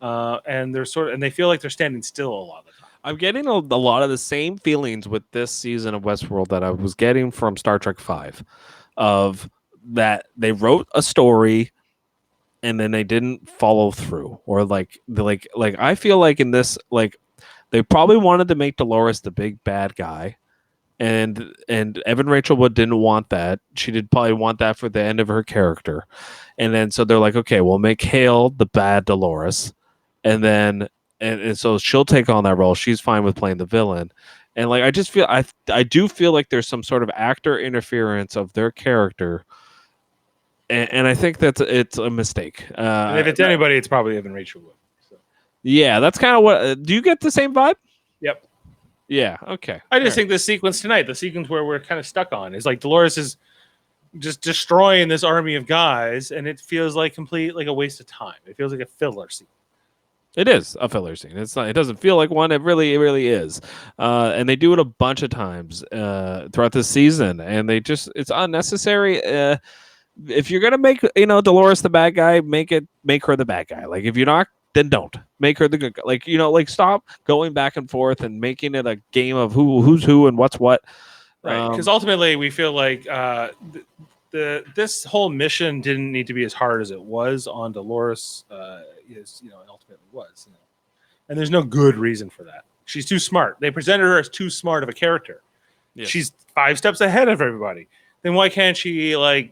And they feel like they're standing still a lot of the time. I'm getting a lot of the same feelings with this season of Westworld that I was getting from Star Trek 5, of that they wrote a story and then they didn't follow through, or like I feel like in this, like they probably wanted to make Dolores the big bad guy, and Evan Rachel Wood didn't want that. She did probably want that for the end of her character, and then so they're like, okay, we'll make Hale the bad Dolores, and then and so she'll take on that role. She's fine with playing the villain. And like I just feel I do feel like there's some sort of actor interference of their character, and I think it's a mistake. And if it's anybody, it's probably Evan Rachel Wood. So. Yeah, that's kind of what. Do you get the same vibe? Yep. Yeah. Okay. I just think this sequence tonight, the sequence where we're kind of stuck on, is like Dolores is just destroying this army of guys, and it feels like like a waste of time. It feels like a filler scene. It is a filler scene. It's not. It doesn't feel like one. It really is. And they do it a bunch of times throughout the season, and it's unnecessary. If you're gonna make Dolores the bad guy, make her the bad guy. Like if you're not, then don't make her the good guy. Like stop going back and forth and making it a game of who's who and what's what. Right. Because ultimately, we feel like this whole mission didn't need to be as hard as it was on Dolores. Ultimately was. And there's no good reason for that. She's too smart. They presented her as too smart of a character. Yes. She's 5 steps ahead of everybody. Then why can't she like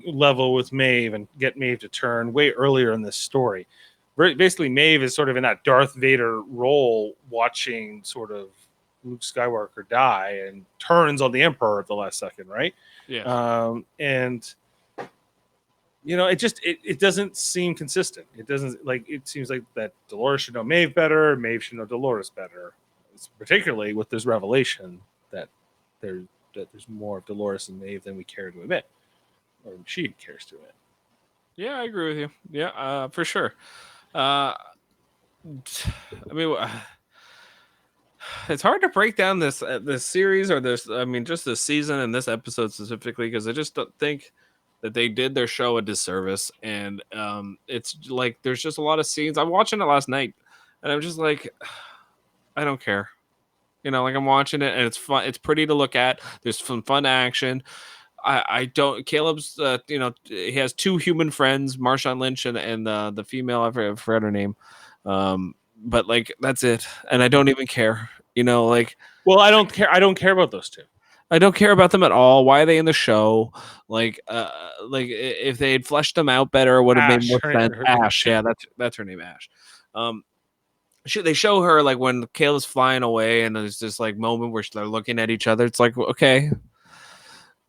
level with Maeve and get Maeve to turn way earlier in this story? Basically, Maeve is sort of in that Darth Vader role, watching sort of Luke Skywalker die, and turns on the Emperor at the last second, right? Yeah. And it doesn't seem consistent. It doesn't, like, it seems like that Dolores should know Maeve better, Maeve should know Dolores better. It's particularly with this revelation that there's more of Dolores and Maeve than we care to admit, or she cares to admit. Yeah, I agree with you. Yeah, for sure. Uh, I mean, it's hard to break down this series or this. I mean, just this season and this episode specifically because I just don't think that they did their show a disservice. And it's like there's just a lot of scenes. I'm watching it last night, and I'm just like, I don't care. Like I'm watching it and it's fun. It's pretty to look at. There's some fun action. I don't. Caleb's, he has two human friends, Marshawn Lynch and the female. I forgot her name. But like that's it, and I don't even care. Like Well, I don't care. I don't care about those two. I don't care about them at all. Why are they in the show? If they had fleshed them out better, it would have made Ash, more sense. Ash, yeah. yeah, that's her name, Ash. Um, they show her like when Caleb's flying away, and there's this like moment where they're looking at each other. It's like, okay,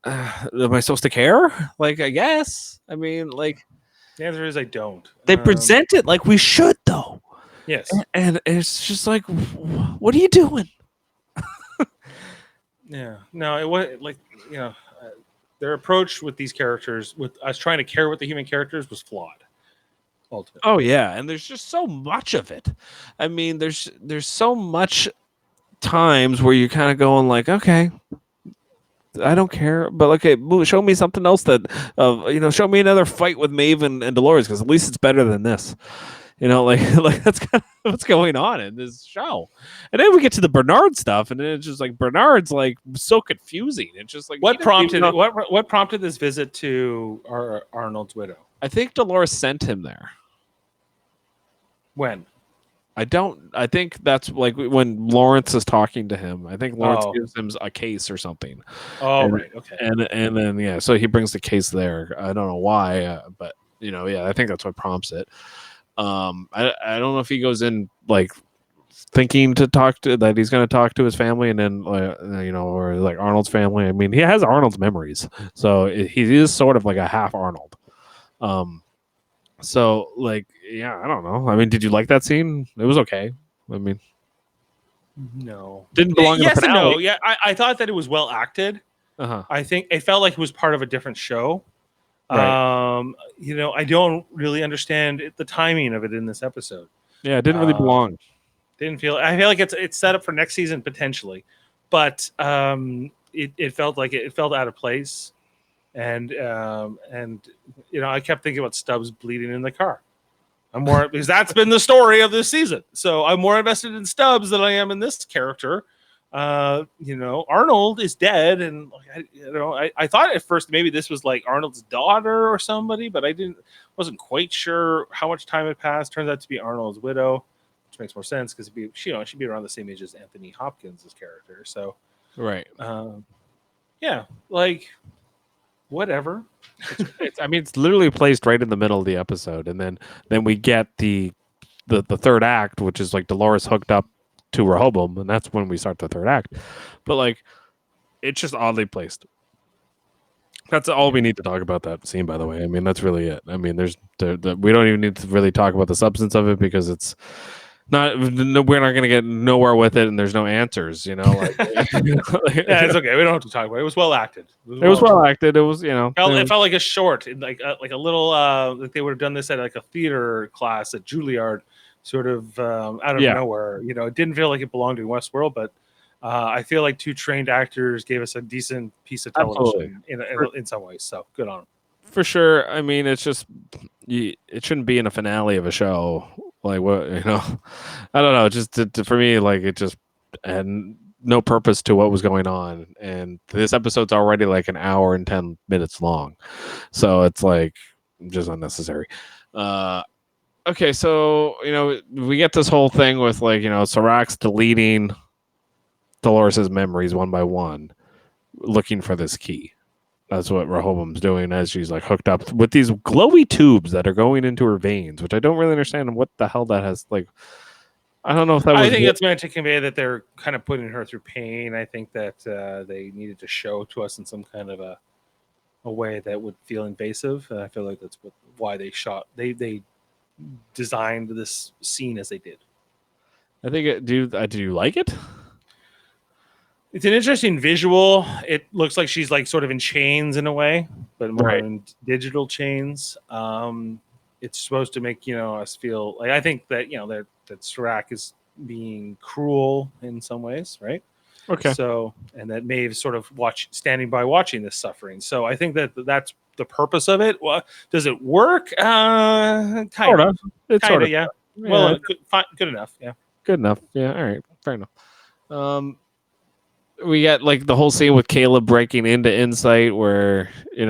am I supposed to care? Like, I guess. I mean, like, the answer is I don't. they present it like we should, though. Yes, and it's just like, what are you doing? yeah. No, it was like their approach with these characters, with us trying to care with the human characters, was flawed. Ultimately. Oh yeah, and there's just so much of it. I mean, there's so much times where you're kind of going like, okay, I don't care, but okay, show me something else that, show me another fight with Maeve and Dolores because at least it's better than this. Like that's kind of what's going on in this show. And then we get to the Bernard stuff, and then it's just like Bernard's like so confusing. It's just like what prompted this visit to Arnold's widow? I think Dolores sent him there. When? I think that's like when Lawrence is talking to him. I think Lawrence gives him a case or something. Oh, right. Okay. And then, yeah, so he brings the case there. I don't know why, but, yeah, I think that's what prompts it. I don't know if he goes in, like, thinking that he's going to talk to his family and then, or like Arnold's family. I mean, he has Arnold's memories. So he is sort of like a half Arnold. So, like, yeah, I don't know. I mean, did you like that scene? It was okay. I mean, no, didn't belong in the finale. And no. Yeah, I thought that it was well acted. I think it felt like it was part of a different show. Right. I don't really understand the timing of it in this episode. Yeah, it didn't really belong. I feel like it's set up for next season potentially, but it felt like it felt out of place. And I kept thinking about Stubbs bleeding in the car. I'm more because that's been the story of this season. So I'm more invested in Stubbs than I am in this character. Arnold is dead, and I thought at first maybe this was like Arnold's daughter or somebody, but wasn't quite sure how much time had passed. Turns out to be Arnold's widow, which makes more sense because she'd be around the same age as Anthony Hopkins' character. So right, yeah, like. Whatever. It's literally placed right in the middle of the episode, and then we get the third act, which is like Dolores hooked up to Rehoboam, and that's when we start the third act. But like, it's just oddly placed. That's all we need to talk about that scene, by the way. I mean, that's really it. I mean, we don't even need to really talk about the substance of it because it's not. We're not going to get nowhere with it, and there's no answers. Like, yeah, it's okay. We don't have to talk about it. It was well acted. It was well acted. It was, it felt like a short, like a little, like they would have done this at like a theater class at Juilliard, sort of out of nowhere. It didn't feel like it belonged in Westworld, but I feel like two trained actors gave us a decent piece of television in some ways. So good on them. For sure. I mean, it's just it shouldn't be in a finale of a show. Like what I don't know. Just for me, like it just had no purpose to what was going on, and this episode's already like an hour and 10 minutes long, so it's like just unnecessary. Okay, so we get this whole thing with like Sirach's deleting Dolores' memories one by one, looking for this key. That's what Rehoboam's doing as she's like hooked up with these glowy tubes that are going into her veins, which I don't really understand what the hell that has. Like, I don't know if that was. I think it's meant to convey that they're kind of putting her through pain. I think that they needed to show to us in some kind of a way that would feel invasive. And I feel like that's why they designed this scene as they did. I think do you like it? It's an interesting visual. It looks like she's like sort of in chains in a way, but more Right. in digital chains. It's supposed to make us feel like I think that that Serac is being cruel in some ways, right? Okay. So, and that Maeve's sort of standing by watching this suffering. So I think that that's the purpose of it. Well, does it work? Kind Sort of, of. It's sort of. yeah. Yeah. Well, good, fine, good enough. Yeah. Good enough. Yeah. All right. Fair enough. We got like the whole scene with Caleb breaking into Insight, where he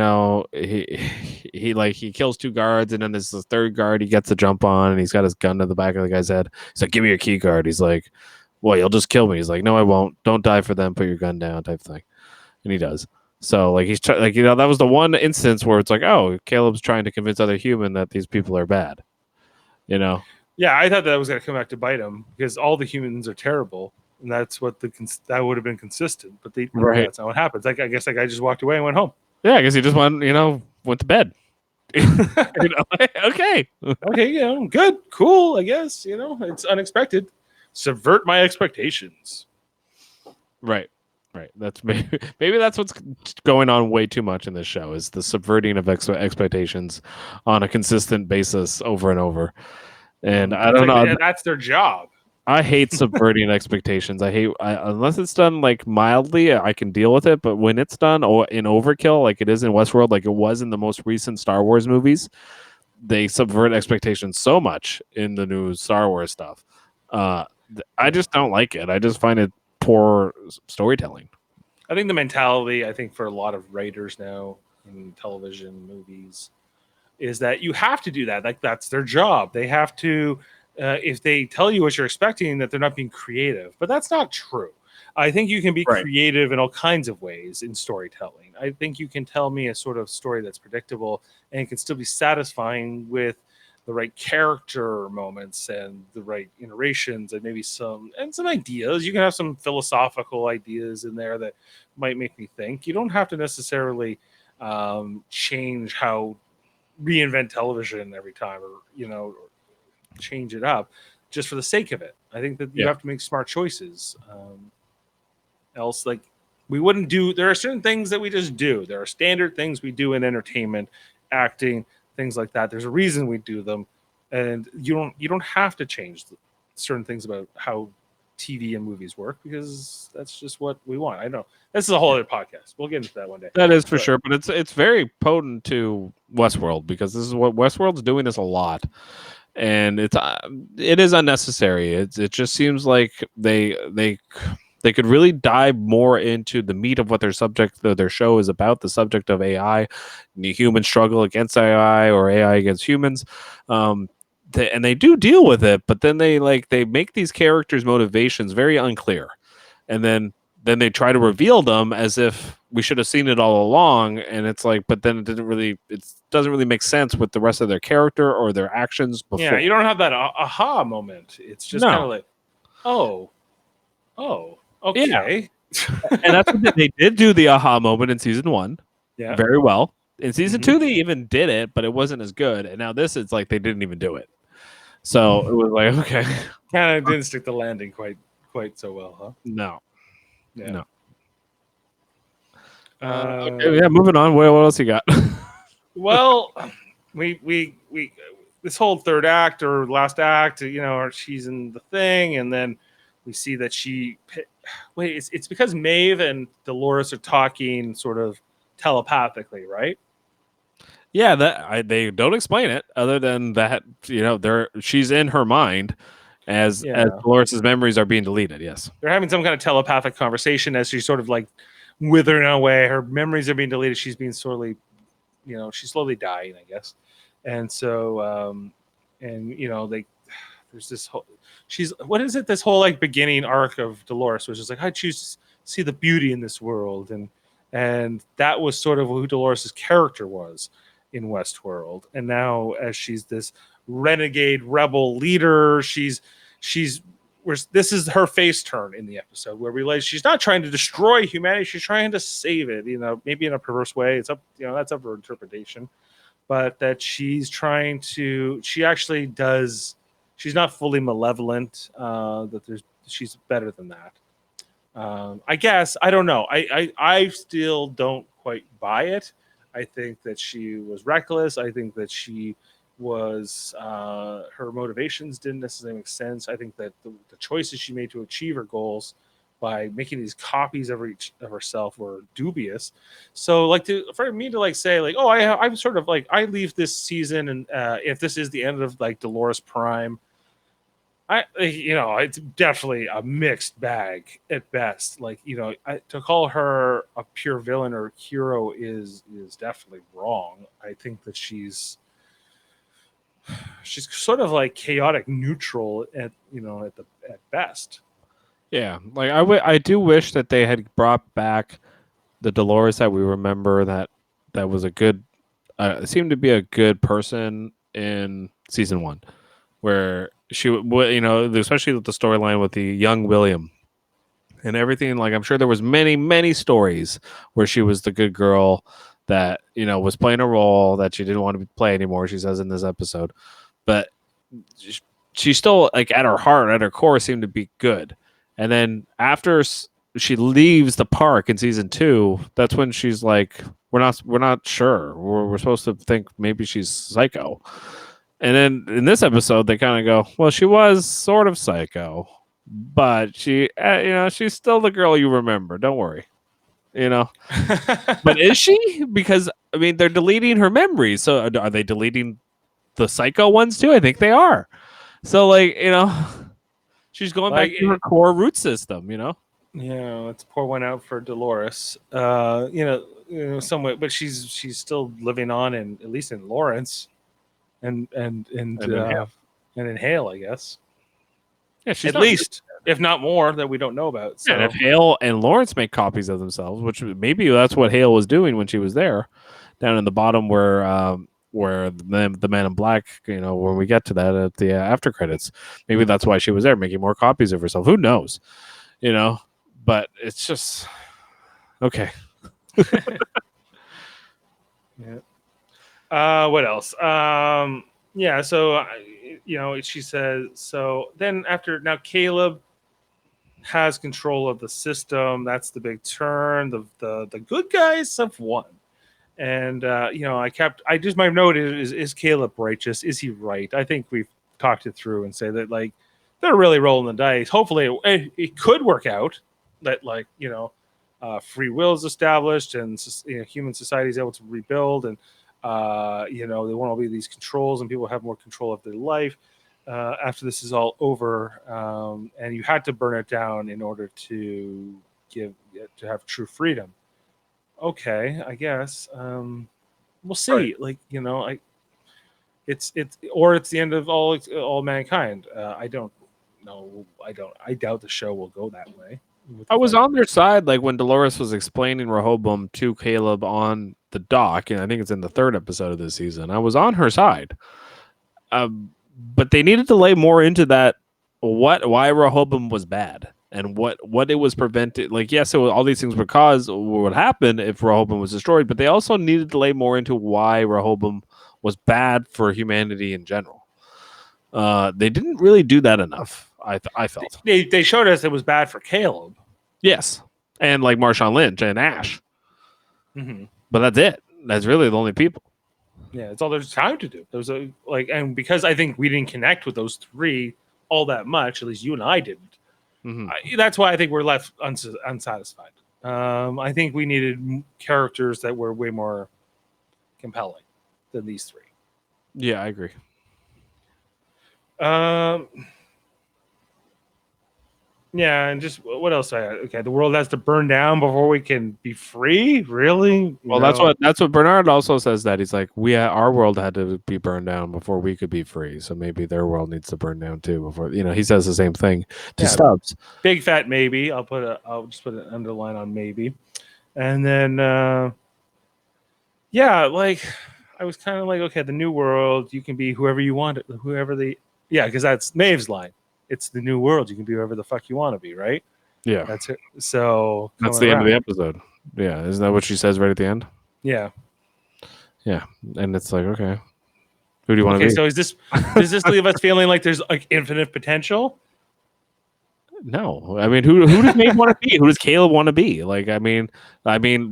kills two guards, and then there's the third guard he gets to jump on, and he's got his gun to the back of the guy's head. He's like, "Give me your key card." He's like, "Well, you'll just kill me." He's like, "No, I won't. Don't die for them. Put your gun down," type thing, and he does. So like that was the one instance where it's like, oh, Caleb's trying to convince other human that these people are bad. Yeah, I thought that was going to come back to bite him because all the humans are terrible. And that's what that would have been consistent, but Right. that's not what happens. Like I guess that guy just walked away and went home. Yeah, I guess he just went to bed. Okay, good, cool. I guess it's unexpected. Subvert my expectations. Right. That's maybe that's what's going on way too much in this show is the subverting of expectations on a consistent basis over and over. And I don't know. That's their job. I hate subverting expectations. Unless it's done like mildly, I can deal with it. But when it's done in overkill, like it is in Westworld, like it was in the most recent Star Wars movies, they subvert expectations so much in the new Star Wars stuff. I just don't like it. I just find it poor storytelling. I think the mentality, for a lot of writers now in television, movies, is that you have to do that. Like that's their job. They have to. If they tell you what you're expecting, that they're not being creative. But that's not true. I think you can be creative in all kinds of ways in storytelling. I think you can tell me a sort of story that's predictable and it can still be satisfying with the right character moments and the right iterations and maybe some ideas. You can have some philosophical ideas in there that might make me think. You don't have to necessarily change reinvent television every time or change it up just for the sake of it. I think that you have to make smart choices. Else, like we wouldn't do. There are certain things that we just do. There are standard things we do in entertainment, acting, things like that. There's a reason we do them, and you don't have to change certain things about how TV and movies work because that's just what we want. I know this is a whole other podcast. We'll get into that one day. That is for sure, but it's very potent to Westworld because this is what Westworld's doing this a lot. And it is unnecessary. It just seems like they could really dive more into the meat of what their show is about, the subject of AI, the human struggle against AI or AI against humans. And they do deal with it, but then they make these characters' motivations very unclear, and then they try to reveal them as if we should have seen it all along, and it's like, but then it doesn't really make sense with the rest of their character or their actions before. Yeah, you don't have that aha moment. It's just kind of like, oh, okay. Yeah. And that's what they did do the aha moment in season 1. Yeah, very well. In season 2, they even did it, but it wasn't as good. And now this, it's like they didn't even do it. So it was like, okay, kind of didn't stick the landing quite so well, huh? No. Yeah. No. Okay, yeah, moving on. What else you got? Well, we this whole third act or last act, she's in the thing, and then we see that it's because Maeve and Dolores are talking sort of telepathically, right? Yeah, they don't explain it other than that, she's in her mind as Dolores' memories are being deleted. Yes, they're having some kind of telepathic conversation as she's sort of like withering away. Her memories are being deleted. She's being she's slowly dying, I guess. And so, there's this whole, what is it? This whole like beginning arc of Dolores, which is like, I choose to see the beauty in this world. And that was sort of who Dolores' character was in Westworld. And now as she's this renegade rebel leader, this is her face turn in the episode where we realize she's not trying to destroy humanity. She's trying to save it, maybe in a perverse way. It's up, that's up for interpretation, but that she's actually does. She's not fully malevolent. She's better than that. I guess I don't know. I still don't quite buy it. I think that she was reckless. I think that she was her motivations didn't necessarily make sense. I think that the choices she made to achieve her goals by making these copies of herself were dubious. So like for me to like say like, oh, I'm sort of like I leave this season, and if this is the end of like Dolores Prime, it's definitely a mixed bag at best. Like, to call her a pure villain or hero is definitely wrong. I think that she's sort of like chaotic neutral at best. Yeah, like I do wish that they had brought back the Dolores that we remember, that was a good, seemed to be a good person in season 1, where especially with the storyline with the young William and everything. Like, I'm sure there was many stories where she was the good girl that was playing a role that she didn't want to play anymore. She says in this episode, but she still, like, at her heart, at her core, seemed to be good. And then after she leaves the park in season 2, that's when she's like, we're not sure. We're supposed to think maybe she's psycho. And then in this episode, they kind of go, well, she was sort of psycho, but she's still the girl you remember. Don't worry. But is she? Because I mean, they're deleting her memories. So are they deleting the psycho ones too? I think they are. So, like, she's going back to her core root system. Let's pour one out for Dolores. Somewhat, but she's still living on at least in Lawrence, and in Hale, I guess. Yeah, she's at least, if not more, that we don't know about. So. And if Hale and Lawrence make copies of themselves, which maybe that's what Hale was doing when she was there, down in the bottom where the Man in Black, when we get to that at the after credits, maybe that's why she was there, making more copies of herself. Who knows? But it's just okay. Yeah. What else? Yeah. So, she says. So then now Caleb has control of the system. That's the big turn. The good guys have won. And my note is Caleb righteous? Is he right? I think we've talked it through and say that, like, they're really rolling the dice. Hopefully it could work out that, like, free will is established, and human society is able to rebuild, and there won't all be these controls, and people have more control of their life after this is all over. And you had to burn it down in order to have true freedom. Okay, I guess we'll see. Right. Like, it's the end of all mankind. I don't know. I doubt the show will go that way. I was on their side, like, when Dolores was explaining Rehoboam to Caleb on the dock, and I think it's in the 3rd episode of this season. I was on her side, but they needed to lay more into that. Why Rehoboam was bad, and what it was prevented. Like, yes, all these things would cause what would happen if Rehoboam was destroyed, but they also needed to lay more into why Rehoboam was bad for humanity in general. They didn't really do that enough. I felt they showed us it was bad for Caleb. Yes, and like Marshawn Lynch and Ash. Mm-hmm. But that's it. That's really the only people. Yeah, it's all there's time to do. There's and because I think we didn't connect with those 3 all that much, at least you and I didn't. Mm-hmm. That's why I think we're left unsatisfied. I think we needed characters that were way more compelling than these 3. Yeah, I agree. Yeah, and just what else? Okay, the world has to burn down before we can be free. Really? Well, that's what Bernard also says. That he's like, our world had to be burned down before we could be free. So maybe their world needs to burn down too before. He says the same thing to Stubbs. Big fat maybe. I'll just put an underline on maybe, and then like I was kind of like, okay, the new world, you can be whoever you want, because that's Maeve's line. It's the new world. You can be whoever the fuck you want to be, right? Yeah. That's it. So that's the end of the episode. Yeah. Isn't that what she says right at the end? Yeah. Yeah. And it's like, okay, who do you want to be? So does this leave us feeling like there's like infinite potential? No, I mean, who does Maeve want to be? Who does Caleb want to be? Like, I mean,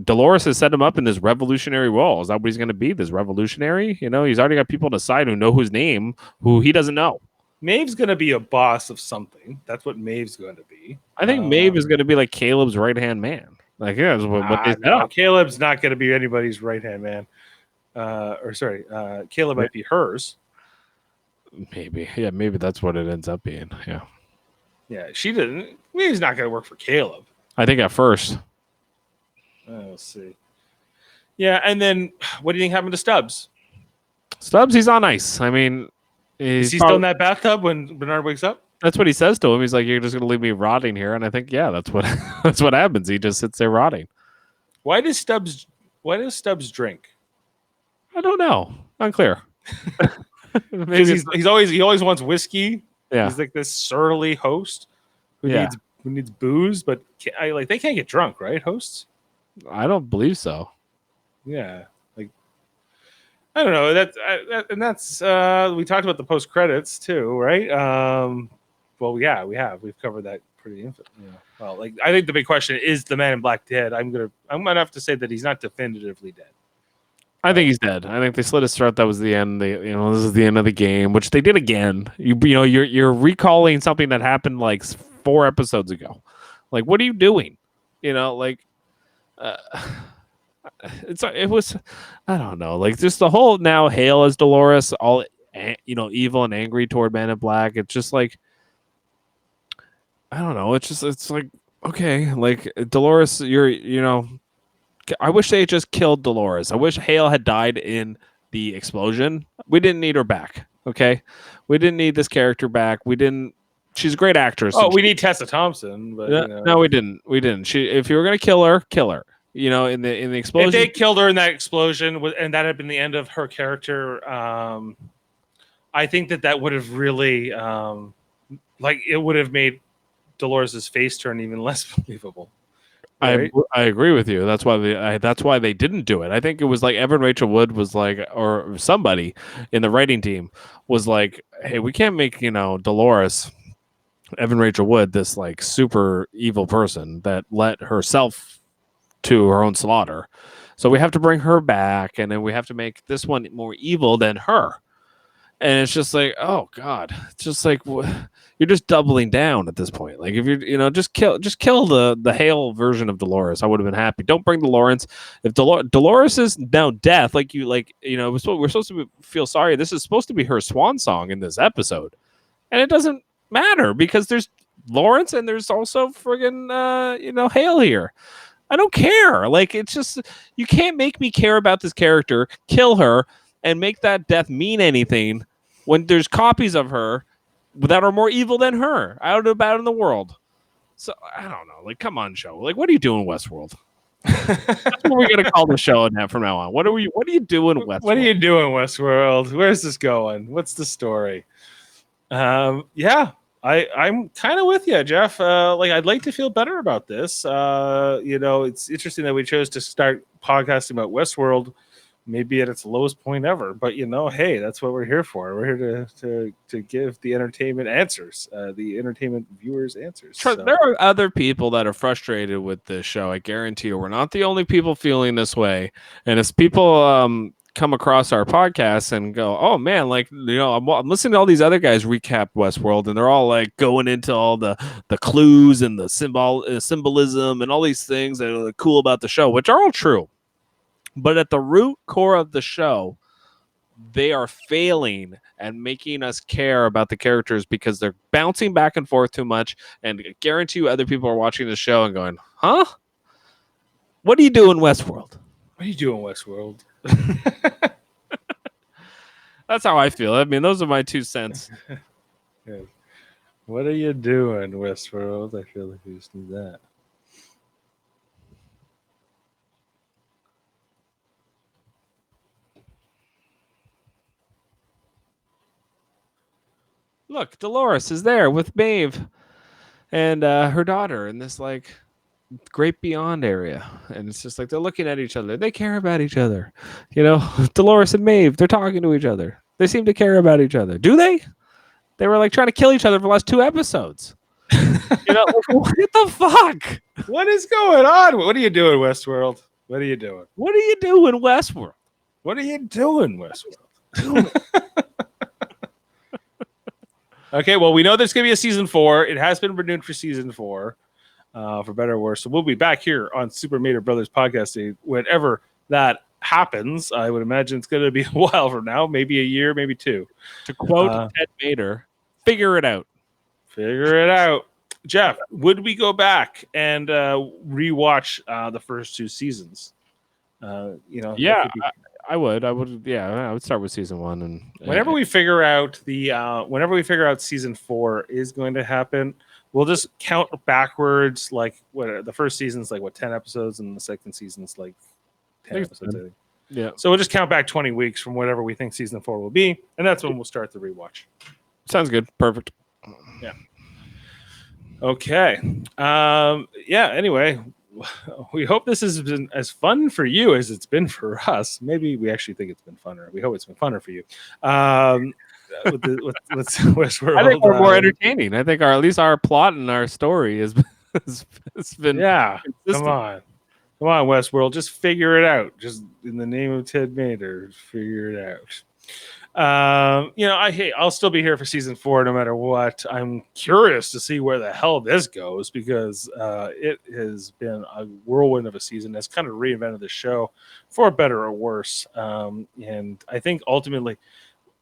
Dolores has set him up in this revolutionary role. Is that what he's going to be? This revolutionary? You know, he's already got people on the side who know his name, who he doesn't know. Maeve's going to be a boss of something. That's what Maeve's going to be. I think Maeve is going to be like Caleb's right hand man. Like, yeah, that's what they set up. Caleb's not going to be anybody's right hand man. Caleb might be hers. Maybe, yeah, maybe that's what it ends up being. Yeah. Yeah, she didn't. He's not going to work for Caleb. I think at first. We'll see. Yeah, and then what do you think happened to Stubbs? Stubbs, he's on ice. I mean, is he still in that bathtub when Bernard wakes up? That's what he says to him. He's like, "You're just going to leave me rotting here," and I think, yeah, that's what that's what happens. He just sits there rotting. Why does Stubbs drink? I don't know. Unclear. Because he always wants whiskey. Yeah, he's like this surly host who needs booze, but they can't get drunk, right? Hosts? I don't believe so. Yeah, like I don't know. That's we talked about the post credits too, right? Well, yeah, we've covered that pretty infinitely. Yeah. Well, like I think the big question is the Man in Black dead? I'm gonna have to say that he's not definitively dead. I think he's dead. I think they slit his throat. That was the end. This is the end of the game, which they did again. You're recalling something that happened like 4 episodes ago. Like, what are you doing? It was, I don't know. Like, just the whole now Hale as Dolores, all evil and angry toward Man in Black. It's just like, I don't know. It's like, okay, like Dolores, I wish they had just killed Dolores. I wish Hale had died in the explosion. We didn't need her back. Okay, we didn't need this character back. We didn't. She's a great actress. Oh, we need Tessa Thompson, but no, we didn't. We didn't. If you were gonna kill her, kill her. In the explosion. If they killed her in that explosion, and that had been the end of her character, I think that would have really, it would have made Dolores' face turn even less believable. Right? I agree with you. That's why they didn't do it. I think it was like Evan Rachel Wood was like, or somebody in the writing team was like, hey, we can't make Dolores, Evan Rachel Wood, this like super evil person that let herself to her own slaughter. So we have to bring her back, and then we have to make this one more evil than her. And it's just like, oh God, it's just like you're just doubling down at this point. Like if you're, just kill the Hale version of Dolores. I would have been happy. Don't bring Dolores. If Dolores is now death, we're supposed to feel sorry. This is supposed to be her swan song in this episode, and it doesn't matter because there's Lawrence and there's also friggin' Hale here. I don't care. Like it's just you can't make me care about this character, kill her, and make that death mean anything when there's copies of her that are more evil than her out and about in the world. So I don't know. Like, come on, show. Like, what are you doing, Westworld? That's what we're gonna call the show from now on. What are you doing, Westworld? What are you doing, Westworld? Where's this going? What's the story? Yeah, I'm kind of with you, Jeff. I'd like to feel better about this. It's interesting that we chose to start podcasting about Westworld. Maybe at its lowest point ever, but hey, that's what we're here for. We're here to give the entertainment answers, the entertainment viewers answers. So. There are other people that are frustrated with this show. I guarantee you, we're not the only people feeling this way. And as people come across our podcast and go, "Oh man, I'm listening to all these other guys recap Westworld, and they're all like going into all the clues and the symbolism and all these things that are cool about the show, which are all true." But at the root core of the show, they are failing at making us care about the characters because they're bouncing back and forth too much. And I guarantee you other people are watching the show and going, huh? What are you doing, Westworld? What are you doing, Westworld? That's how I feel. I mean, those are my 2 cents. Yeah. What are you doing, Westworld? I feel like we just need that. Look, Dolores is there with Maeve and her daughter in this great beyond area, and it's just like they're looking at each other. They care about each other, Dolores and Maeve. They're talking to each other. They seem to care about each other. Do they? They were trying to kill each other for the last 2 episodes. What the fuck? What is going on? What are you doing, Westworld? What are you doing? What are you doing, Westworld? What are you doing, Westworld? Okay, well, we know there's going to be a season 4. It has been renewed for season 4, for better or worse. So we'll be back here on Super Mater Brothers podcast whenever that happens. I would imagine it's going to be a while from now, maybe a year, maybe 2. To quote Ted Mater, figure it out. Figure it out. Jeff, would we go back and rewatch the first 2 seasons? Yeah, I would. Yeah, I would start with season 1, and whenever we figure out season 4 is going to happen, we'll just count backwards. Like what the first season's like 10 episodes, and the second season's like 10 episodes. I think. Yeah. So we'll just count back 20 weeks from whatever we think season 4 will be, and that's when we'll start the rewatch. Sounds good. Perfect. Yeah. Okay. Yeah. Anyway, we hope this has been as fun for you as it's been for us. Maybe we actually think it's been funner. We hope it's been funner for you. With Westworld, I think we're more entertaining. I think at least our plot and our story has been. Yeah. consistent. Come on, Westworld. Just figure it out. Just in the name of Ted Mater, figure it out. I'll still be here for season 4 no matter what. I'm curious to see where the hell this goes, because it has been a whirlwind of a season that's kind of reinvented the show for better or worse. And I think ultimately,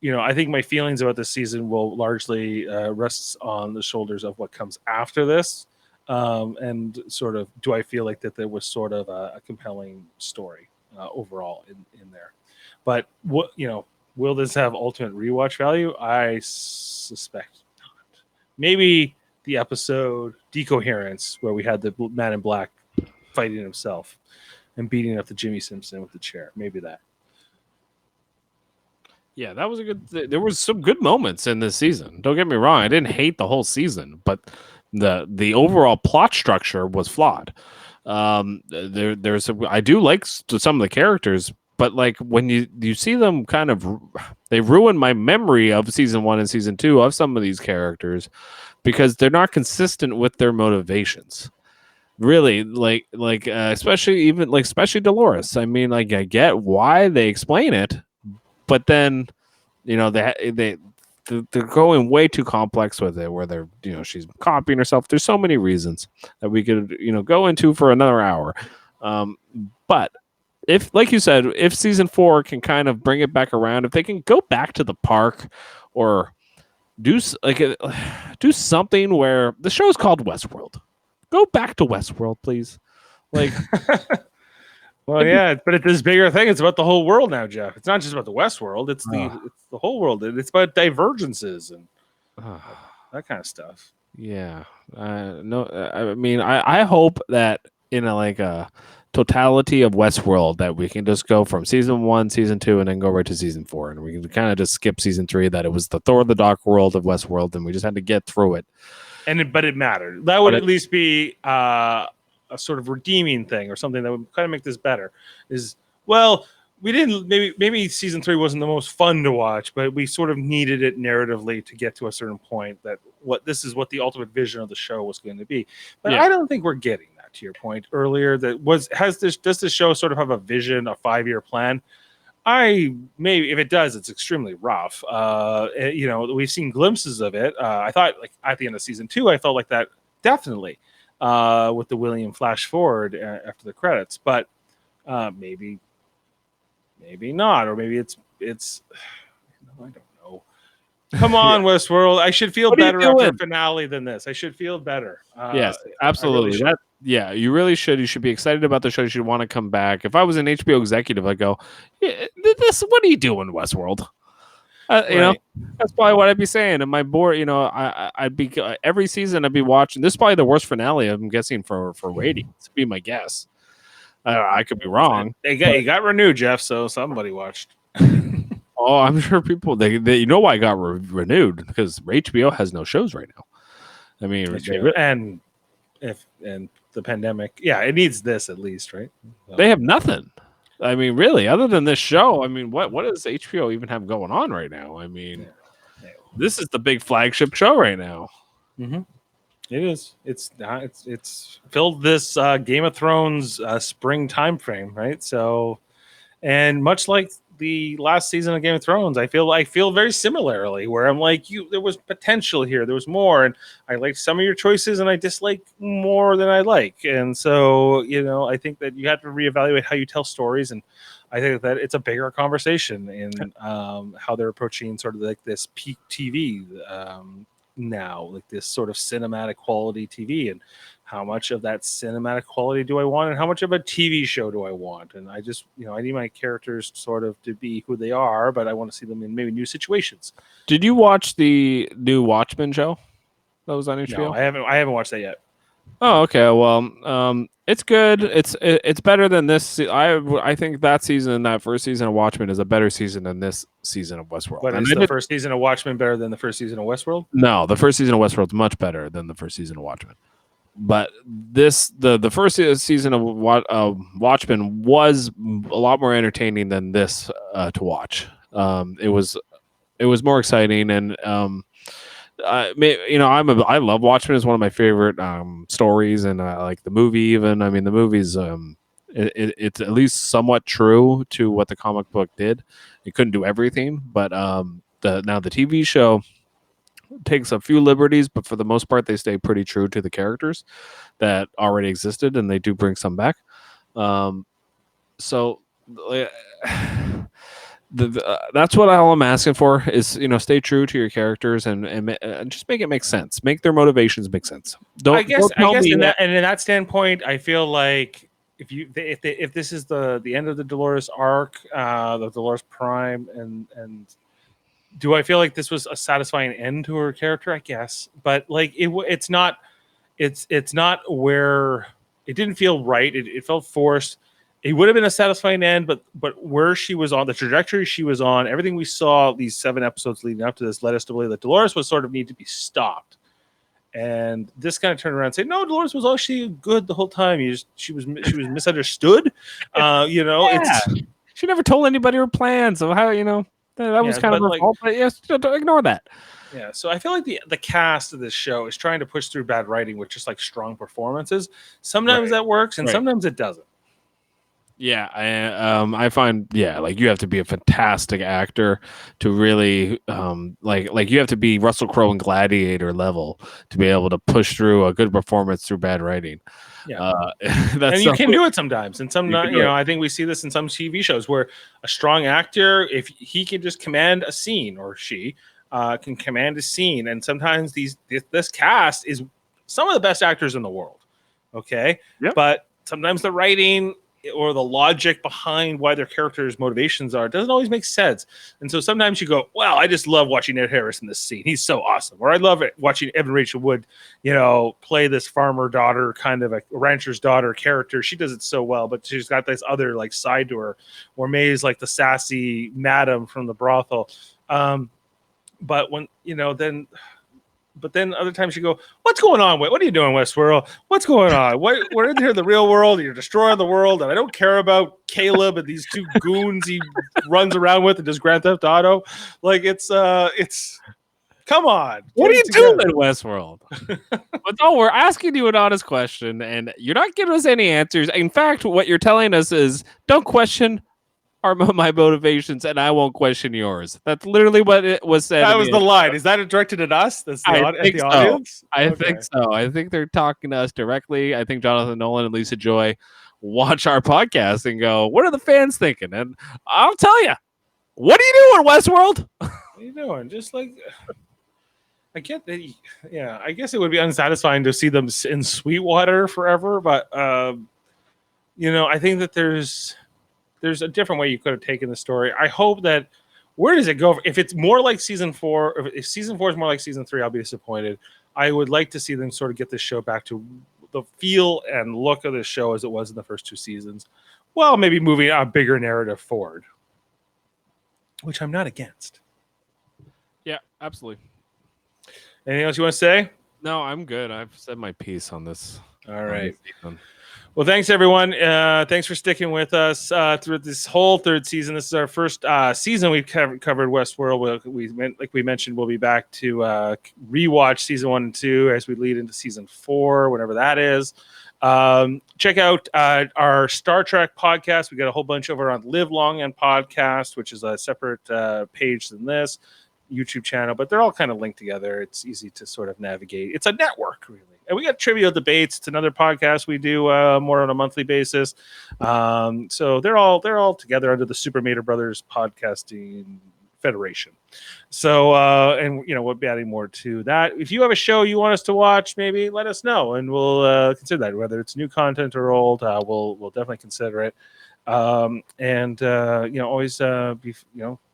I think my feelings about this season will largely rest on the shoulders of what comes after this. And sort of, do I feel like that there was sort of a compelling story overall in there? But will this have ultimate rewatch value? I suspect not. Maybe the episode Decoherence, where we had the man in black fighting himself and beating up the Jimmy Simpson with the chair. Maybe that. Yeah, that was a good. There was some good moments in this season. Don't get me wrong; I didn't hate the whole season, but the overall plot structure was flawed. I do like some of the characters, but like when you see them kind of, they ruin my memory of season 1 and season 2 of some of these characters because they're not consistent with their motivations. Really, especially Dolores. I mean, like, I get why they explain it, but then they're going way too complex with it, where they're she's copying herself. There's so many reasons that we could go into for another hour, but if, like you said, if season 4 can kind of bring it back around, if they can go back to the park or do something where the show is called Westworld, go back to Westworld, please. Like, well, yeah, but it's this bigger thing. It's about the whole world now, Jeff. It's not just about the Westworld. It's the whole world. It's about divergences and that kind of stuff. Yeah. No, I mean, I hope that in a totality of Westworld that we can just go from season 1, season 2, and then go right to season 4, and we can kind of just skip season 3. That it was the Thor the Dark World of Westworld, and we just had to get through it. But it mattered. That would at least be a sort of redeeming thing, or something that would kind of make this better. We didn't. Maybe season 3 wasn't the most fun to watch, but we sort of needed it narratively to get to a certain point that this is what the ultimate vision of the show was going to be. But I don't think we're getting that. To your point earlier, does this show sort of have a vision, a 5-year plan? Maybe if it does, it's extremely rough. We've seen glimpses of it. I thought, like, at the end of season 2, I felt like that definitely with the William flash forward after the credits, but maybe not, or maybe it's I don't know. Come on, Westworld. I should feel better after a finale than this. I should feel better. Yes, absolutely. Really you really should. You should be excited about the show. You should want to come back. If I was an HBO executive, I'd go, what are you doing, Westworld? Right. That's probably what I'd be saying. And my board, I'd be every season I'd be watching. This is probably the worst finale, I'm guessing, for ratings. To be my guess. I could be wrong. It got renewed, Jeff. So somebody watched. Oh, I'm sure people. They why it got renewed, because HBO has no shows right now. I mean, and the pandemic, it needs this at least, right? So. They have nothing. I mean, really, other than this show. I mean, what does HBO even have going on right now? I mean, this is the big flagship show right now. Mm-hmm. It is. It's not. It's filled this Game of Thrones spring time frame, right? So, and much like the last season of Game of Thrones, I feel very similarly, where I'm like, there was potential here, there was more, and I like some of your choices, and I dislike more than I like, and so I think that you have to reevaluate how you tell stories, and I think that it's a bigger conversation in how they're approaching sort of like this peak TV now, like this sort of cinematic quality TV, and how much of that cinematic quality do I want, and how much of a TV show do I want? And I just, I need my characters sort of to be who they are, but I want to see them in maybe new situations. Did you watch the new Watchmen show that was on HBO? No, I haven't watched that yet. Oh, okay. Well, it's good. It's better than this. I think that first season of Watchmen is a better season than this season of Westworld. But is the first season of Watchmen better than the first season of Westworld? No, the first season of Westworld is much better than the first season of Watchmen. But the first season of Watchmen was a lot more entertaining than this to watch. It was more exciting, and I love Watchmen. It's one of my favorite stories, and I like the movie. Even I mean, the movie's it's at least somewhat true to what the comic book did. It couldn't do everything, but the TV show takes a few liberties, but for the most part, they stay pretty true to the characters that already existed, and they do bring some back. So that's what all I'm asking for is stay true to your characters and just make it make sense. Make their motivations make sense. I guess in that standpoint, I feel like if this is the end of the Dolores arc, the Dolores Prime, and do I feel like this was a satisfying end to her character? I guess, but like it's not where it didn't feel right. It felt forced. It would have been a satisfying end, but where she was on, the trajectory she was on, everything we saw these 7 episodes leading up to this led us to believe that Dolores was sort of need to be stopped. And this kind of turned around and said, no, Dolores was actually good the whole time. She was misunderstood. She never told anybody her plans of how that was kind of her fault. But yes, ignore that. Yeah, so I feel like the cast of this show is trying to push through bad writing with just like strong performances. Sometimes that works, and sometimes it doesn't. Yeah, I find like you have to be a fantastic actor to really like you have to be Russell Crowe in Gladiator level to be able to push through a good performance through bad writing. Yeah, and you can do it sometimes, and some I think we see this in some TV shows where a strong actor, if he can just command a scene, or she can command a scene, and sometimes this cast is some of the best actors in the world. Okay, but sometimes the writing or the logic behind why their characters' motivations doesn't always make sense. And so sometimes you go, wow, I just love watching Ed Harris in this scene. He's so awesome. Or I love it watching Evan Rachel Wood, play this farmer daughter, kind of a rancher's daughter character. She does it so well, but she's got this other like side to her, or May's like the sassy madam from the brothel. But when, but then other times you go, what's going on? What are you doing, Westworld? What's going on? We're in here in the real world. You're destroying the world. And I don't care about Caleb and these 2 goons he runs around with and does Grand Theft Auto. Like it's come on. What are you doing in Westworld? But no, we're asking you an honest question and you're not giving us any answers. In fact, what you're telling us is don't question my motivations, and I won't question yours. That's literally what it was said. That was the line. Is that directed at us? That's the audience? I think so. I think they're talking to us directly. I think Jonathan Nolan and Lisa Joy watch our podcast and go, what are the fans thinking? And I'll tell you, what are you doing, Westworld? What are you doing? Just like... I get that. Yeah, I guess it would be unsatisfying to see them in Sweetwater forever, but I think that there's a different way you could have taken the story. I hope that where does it go? If it's more like season 4, if season 4 is more like season 3, I'll be disappointed. I would like to see them sort of get this show back to the feel and look of the show as it was in the first 2 seasons. Well, maybe moving a bigger narrative forward, which I'm not against. Yeah, absolutely. Anything else you want to say? No, I'm good. I've said my piece on this. All right. Season. Well, thanks everyone. Thanks for sticking with us through this whole third season. This is our first season we've covered Westworld. Like we mentioned, we'll be back to rewatch season 1 and 2 as we lead into season 4, whatever that is. Check out our Star Trek podcast. We got a whole bunch over on Live Long and Podcast, which is a separate page than this YouTube channel, but they're all kind of linked together. It's easy to sort of navigate. It's a network, really. And we got Trivial Debates. It's another podcast we do more on a monthly basis. So they're all together under the Super Mater Brothers Podcasting Federation. So and we'll be adding more to that. If you have a show you want us to watch, maybe let us know, and we'll consider that. Whether it's new content or old, we'll definitely consider it. And always be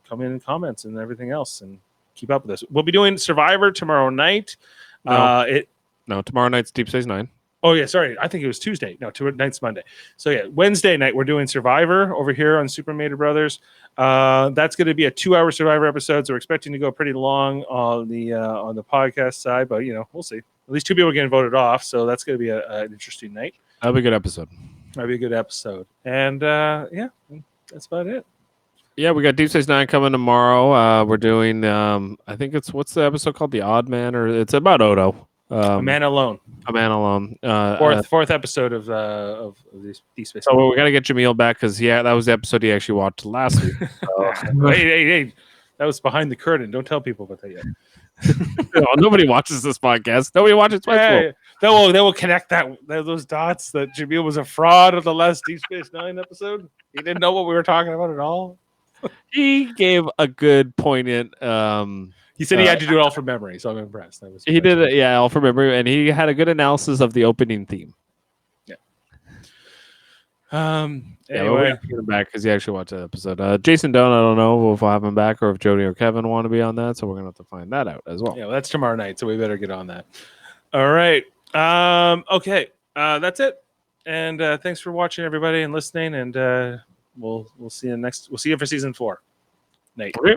come in and comments and everything else, and keep up with us. We'll be doing Survivor tomorrow night. No, tomorrow night's Deep Space Nine. Oh, yeah, sorry. I think it was Tuesday. No, tonight's Monday. So, yeah, Wednesday night, we're doing Survivor over here on Super Mater Brothers. That's going to be a 2-hour Survivor episode, so we're expecting to go pretty long on the podcast side, but, we'll see. At least 2 people are getting voted off, so that's going to be an interesting night. That'll be a good episode. And, that's about it. Yeah, we got Deep Space Nine coming tomorrow. We're doing, I think what's the episode called? The Odd Man, or it's about Odo. A Man Alone. Fourth episode of Deep Space. So we got to get Jamil back because that was the episode he actually watched last week. So. Hey, that was behind the curtain. Don't tell people about that yet. Nobody watches this podcast. Nobody watches Westworld. They will connect those dots that Jamil was a fraud of the last Deep Space Nine episode. He didn't know what we were talking about at all. He gave a good poignant. He said he had to do it all from memory, so I'm impressed. He did it, all from memory, and he had a good analysis of the opening theme. Yeah. Anyway, Anyway, we'll get him back because he actually watched that episode. Jason Dunn, I don't know if we'll have him back or if Jody or Kevin want to be on that, so we're gonna have to find that out as well. Yeah, that's tomorrow night, so we better get on that. All right. Okay. That's it. And thanks for watching, everybody, and listening. And we'll see you for season 4. Night. Okay.